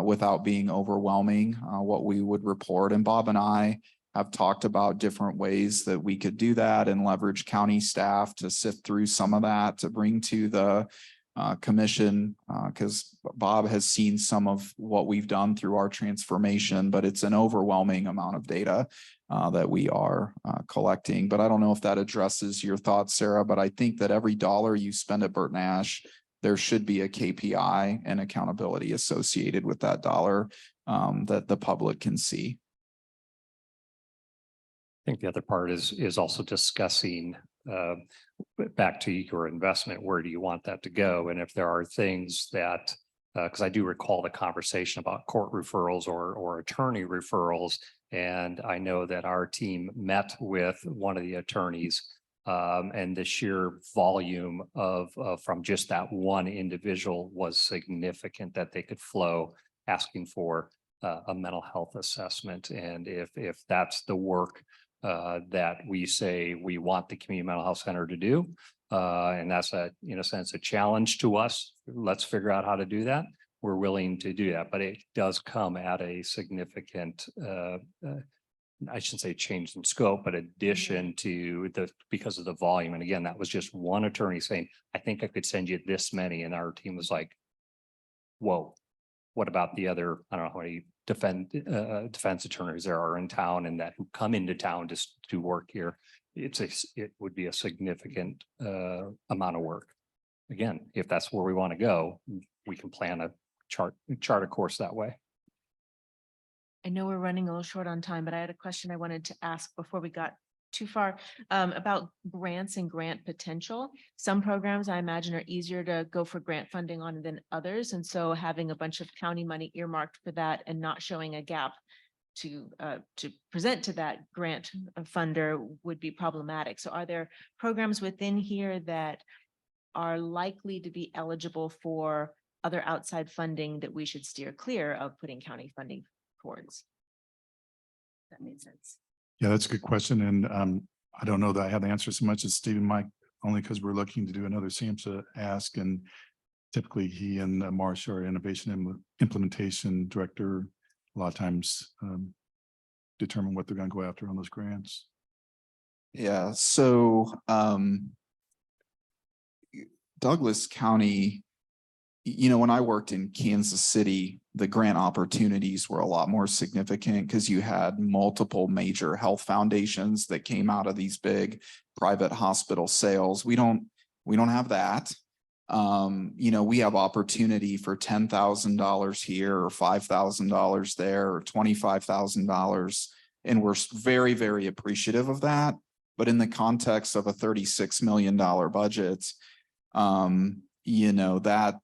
without being overwhelming what we would report. And Bob and I have talked about different ways that we could do that and leverage county staff to sift through some of that to bring to the commission, because Bob has seen some of what we've done through our transformation, but it's an overwhelming amount of data that we are collecting. But I don't know if that addresses your thoughts, Sarah, but I think that every dollar you spend at Bert Nash, there should be a KPI and accountability associated with that dollar that the public can see. I think the other part is also discussing back to your investment, where do you want that to go? And if there are things that, because I do recall the conversation about court referrals or attorney referrals, and I know that our team met with one of the attorneys, and the sheer volume of from just that one individual was significant, that they could flow asking for a mental health assessment. And if that's the work that we say we want the community mental health center to do, and that's in a sense a challenge to us, let's figure out how to do that. We're willing to do that, but it does come at a significant I shouldn't say change in scope, but addition to because of the volume. And again, that was just one attorney saying, I think I could send you this many, and our team was like, whoa, what about the other, I don't know how many defense attorneys there are in town and that who come into town just to work here. It would be a significant amount of work. Again, if that's where we want to go, we can plan a chart a course that way. I know we're running a little short on time, but I had a question I wanted to ask before we got too far about grants and grant potential. Some programs I imagine are easier to go for grant funding on than others. And so having a bunch of county money earmarked for that and not showing a gap to present to that grant funder would be problematic. So are there programs within here that are likely to be eligible for other outside funding that we should steer clear of putting county funding towards? That made sense. Yeah, that's a good question. And I don't know that I have the answer so much as Stephen Mike, only because we're looking to do another SAMHSA ask. And typically he and Marcia, our innovation and implementation director, a lot of times determine what they're going to go after on those grants. Yeah, so Douglas County, when I worked in Kansas City, the grant opportunities were a lot more significant because you had multiple major health foundations that came out of these big private hospital sales. We don't have that. We have opportunity for $10,000 here or $5,000 there or $25,000. And we're very, very appreciative of that. But in the context of a $36 million budget, that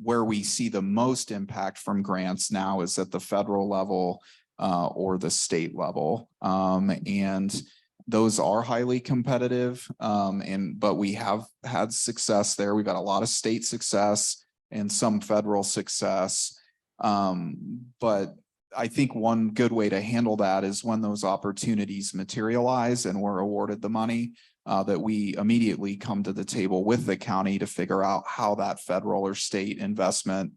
where we see the most impact from grants now is at the federal level or the state level. And those are highly competitive. But we have had success there. We've got a lot of state success and some federal success. But I think one good way to handle that is when those opportunities materialize and we're awarded the money, that we immediately come to the table with the county to figure out how that federal or state investment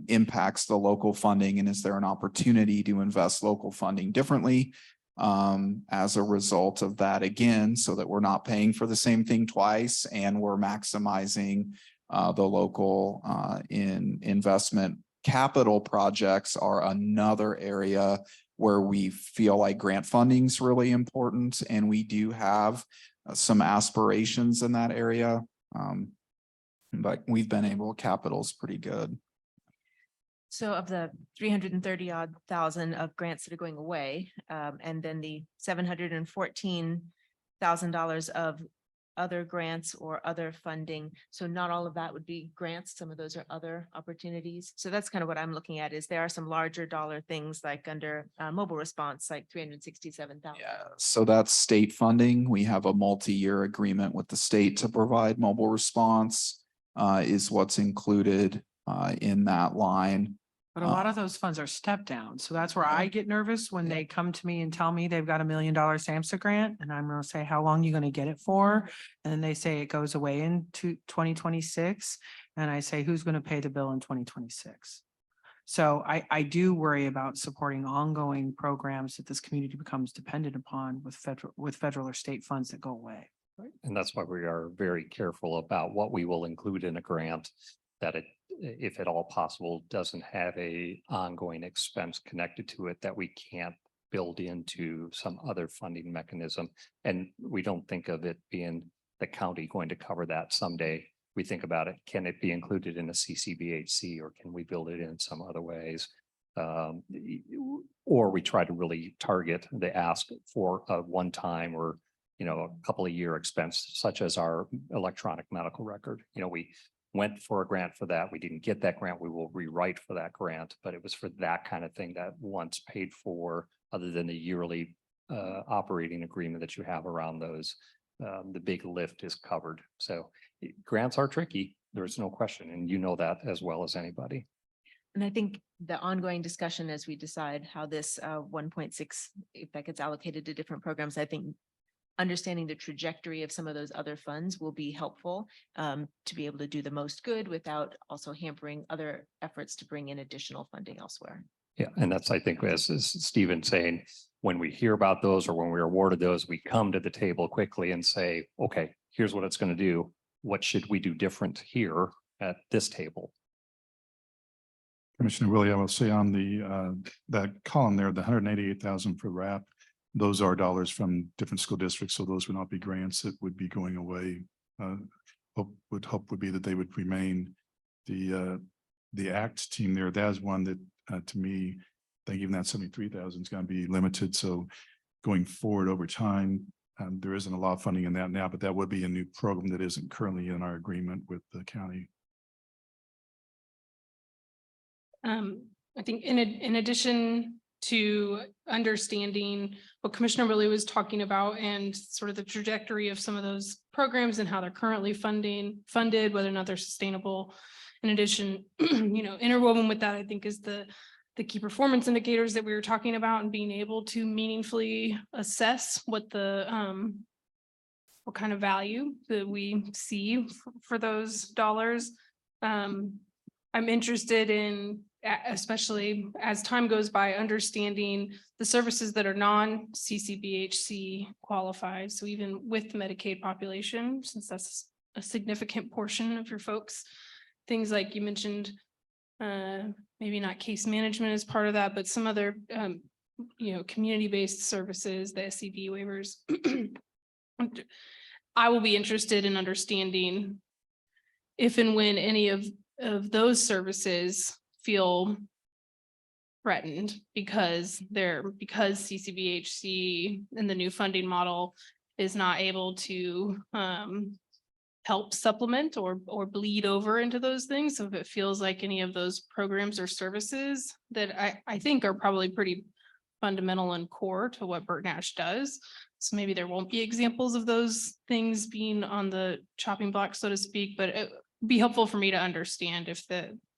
impacts the local funding, and is there an opportunity to invest local funding differently as a result of that, again, so that we're not paying for the same thing twice and we're maximizing the local investment. Capital projects are another area where we feel like grant funding is really important, and we do have some aspirations in that area. But we've been able, capital's pretty good. So of the 330 odd thousand of grants that are going away, and then the $714,000 of other grants or other funding. So not all of that would be grants. Some of those are other opportunities. So that's kind of what I'm looking at, is there are some larger dollar things like under mobile response, like 367,000. Yeah, so that's state funding. We have a multi-year agreement with the state to provide mobile response is what's included in that line. But a lot of those funds are step down. So that's where I get nervous when they come to me and tell me they've got $1 million SAMHSA grant. And I'm going to say, how long are you going to get it for? And then they say it goes away in 2026. And I say, who's going to pay the bill in 2026? So I do worry about supporting ongoing programs that this community becomes dependent upon with federal or state funds that go away. And that's why we are very careful about what we will include in a grant, that it, if at all possible, doesn't have a ongoing expense connected to it that we can't build into some other funding mechanism. And we don't think of it being the county going to cover that someday. We think about it, can it be included in a CCBHC, or can we build it in some other ways? Or we try to really target the ask for a one-time or a couple of year expense, such as our electronic medical record. We went for a grant for that. We didn't get that grant. We will rewrite for that grant, but it was for that kind of thing that once paid for, other than the yearly operating agreement that you have around those, the big lift is covered. So grants are tricky. There's no question. And you know that as well as anybody. And I think the ongoing discussion as we decide how this 1.6, if that gets allocated to different programs, I think understanding the trajectory of some of those other funds will be helpful to be able to do the most good without also hampering other efforts to bring in additional funding elsewhere. Yeah, and that's, I think, as Stephen's saying, when we hear about those or when we're awarded those, we come to the table quickly and say, okay, here's what it's going to do. What should we do different here at this table? Commissioner Willie, I will say on the that column there, the 188,000 for RAP, those are dollars from different school districts, so those would not be grants that would be going away. Hope would be that they would remain. The ACT team there, that is one that to me, I think even that 73,000 is going to be limited. So going forward over time, there isn't a lot of funding in that now, but that would be a new program that isn't currently in our agreement with the county. I think in addition to understanding what Commissioner Willie was talking about and sort of the trajectory of some of those programs and how they're currently funded, whether or not they're sustainable. In addition, interwoven with that, I think is the the key performance indicators that we were talking about and being able to meaningfully assess what what kind of value that we see for those dollars. I'm interested in, especially as time goes by, understanding the services that are non-CCBHC qualified. So even with the Medicaid population, since that's a significant portion of your folks, things like you mentioned, maybe not case management as part of that, but some other, community-based services, the SCD waivers. I will be interested in understanding if and when any of those services feel threatened because CCBHC and the new funding model is not able to help supplement or bleed over into those things. So if it feels like any of those programs or services that I think are probably pretty fundamental and core to what Bert Nash does. So maybe there won't be examples of those things being on the chopping block, so to speak, but it would be helpful for me to understand if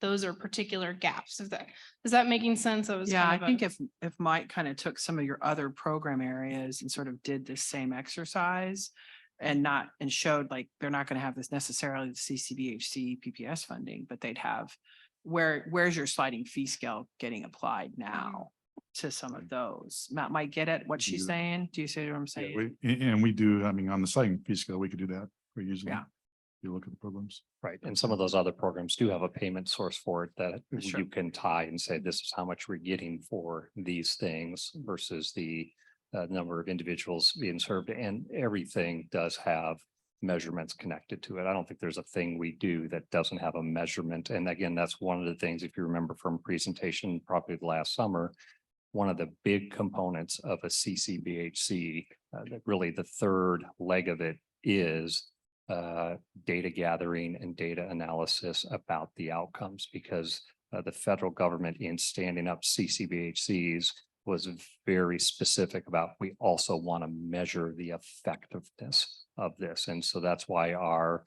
those are particular gaps. Is that making sense? I think if Mike kind of took some of your other program areas and sort of did this same exercise and showed like they're not going to have this necessarily the CCBHC PPS funding, but they'd have where's your sliding fee scale getting applied now to some of those. Matt might get at what she's saying. Do you see what I'm saying? And we do, I mean, on the sliding fee scale, we could do that pretty easily. Yeah. You look at the programs. Right. And some of those other programs do have a payment source for it that Sure. you can tie and say, this is how much we're getting for these things versus the number of individuals being served. And everything does have measurements connected to it. I don't think there's a thing we do that doesn't have a measurement. And again, that's one of the things, if you remember from presentation probably last summer, one of the big components of a CCBHC, that really the third leg of it is data gathering and data analysis about the outcomes, because the federal government in standing up CCBHCs was very specific about, we also want to measure the effectiveness of this. And so that's why our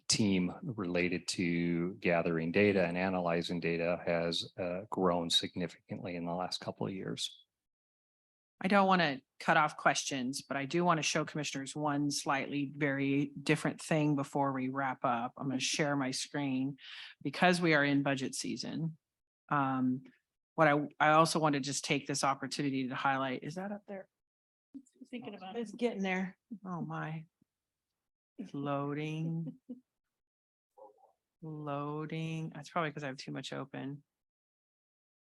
team related to gathering data and analyzing data has grown significantly in the last couple of years. I don't want to cut off questions, but I do want to show commissioners one slightly very different thing before we wrap up. I'm going to share my screen because we are in budget season. What I also want to just take this opportunity to highlight, is that up there? Thinking about It's getting there. Oh my. It's loading. Loading. That's probably because I have too much open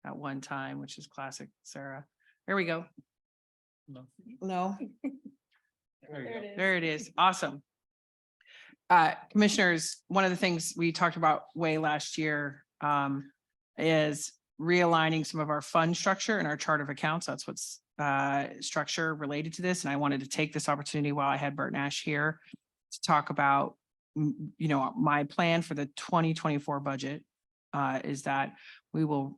at one time, which is classic Sarah. There we go. No. There it is. Awesome. Commissioners, one of the things we talked about way last year is realigning some of our fund structure and our chart of accounts. That's what's structure related to this. And I wanted to take this opportunity while I had Bert Nash here to talk about, my plan for the 2024 budget is that we will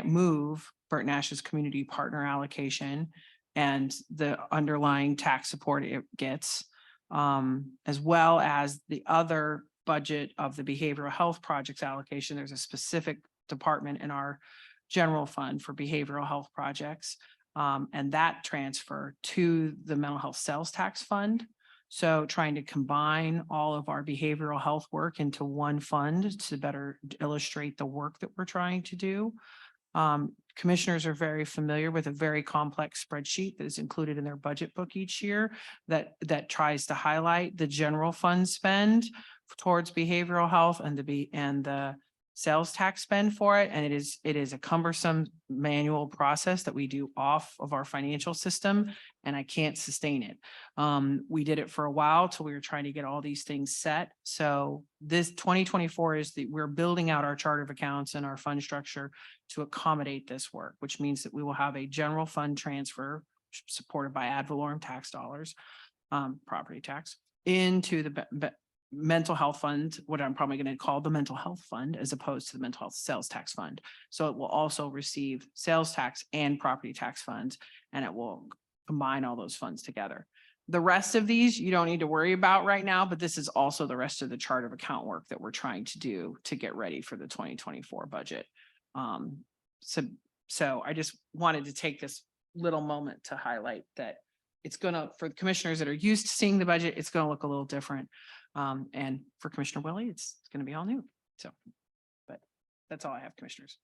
move Bert Nash's community partner allocation and the underlying tax support it gets, as well as the other budget of the behavioral health projects allocation. There's a specific department in our general fund for behavioral health projects, and that transfer to the mental health sales tax fund. So trying to combine all of our behavioral health work into one fund to better illustrate the work that we're trying to do. Commissioners are very familiar with a very complex spreadsheet that is included in their budget book each year that tries to highlight the general fund spend towards behavioral health and the sales tax spend for it. And it is a cumbersome manual process that we do off of our financial system, and I can't sustain it. We did it for a while till we were trying to get all these things set. So this 2024 we're building out our chart of accounts and our fund structure to accommodate this work, which means that we will have a general fund transfer supported by ad valorem tax dollars, property tax, into the mental health fund, what I'm probably going to call the mental health fund, as opposed to the mental health sales tax fund. So it will also receive sales tax and property tax funds, and it will combine all those funds together. The rest of these you don't need to worry about right now, but this is also the rest of the chart of account work that we're trying to do to get ready for the 2024 budget. so I just wanted to take this little moment to highlight that it's gonna, for the commissioners that are used to seeing the budget, it's gonna look a little different. And for Commissioner Willie, it's gonna be all new. So, but that's all I have, commissioners.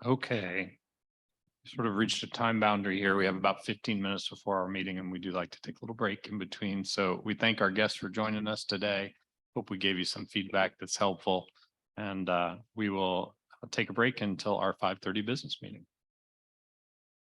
Okay. Sort of reached a time boundary here. We have about 15 minutes before our meeting and we do like to take a little break in between. So we thank our guests for joining us today. Hope we gave you some feedback that's helpful. And we will take a break until our 5:30 business meeting.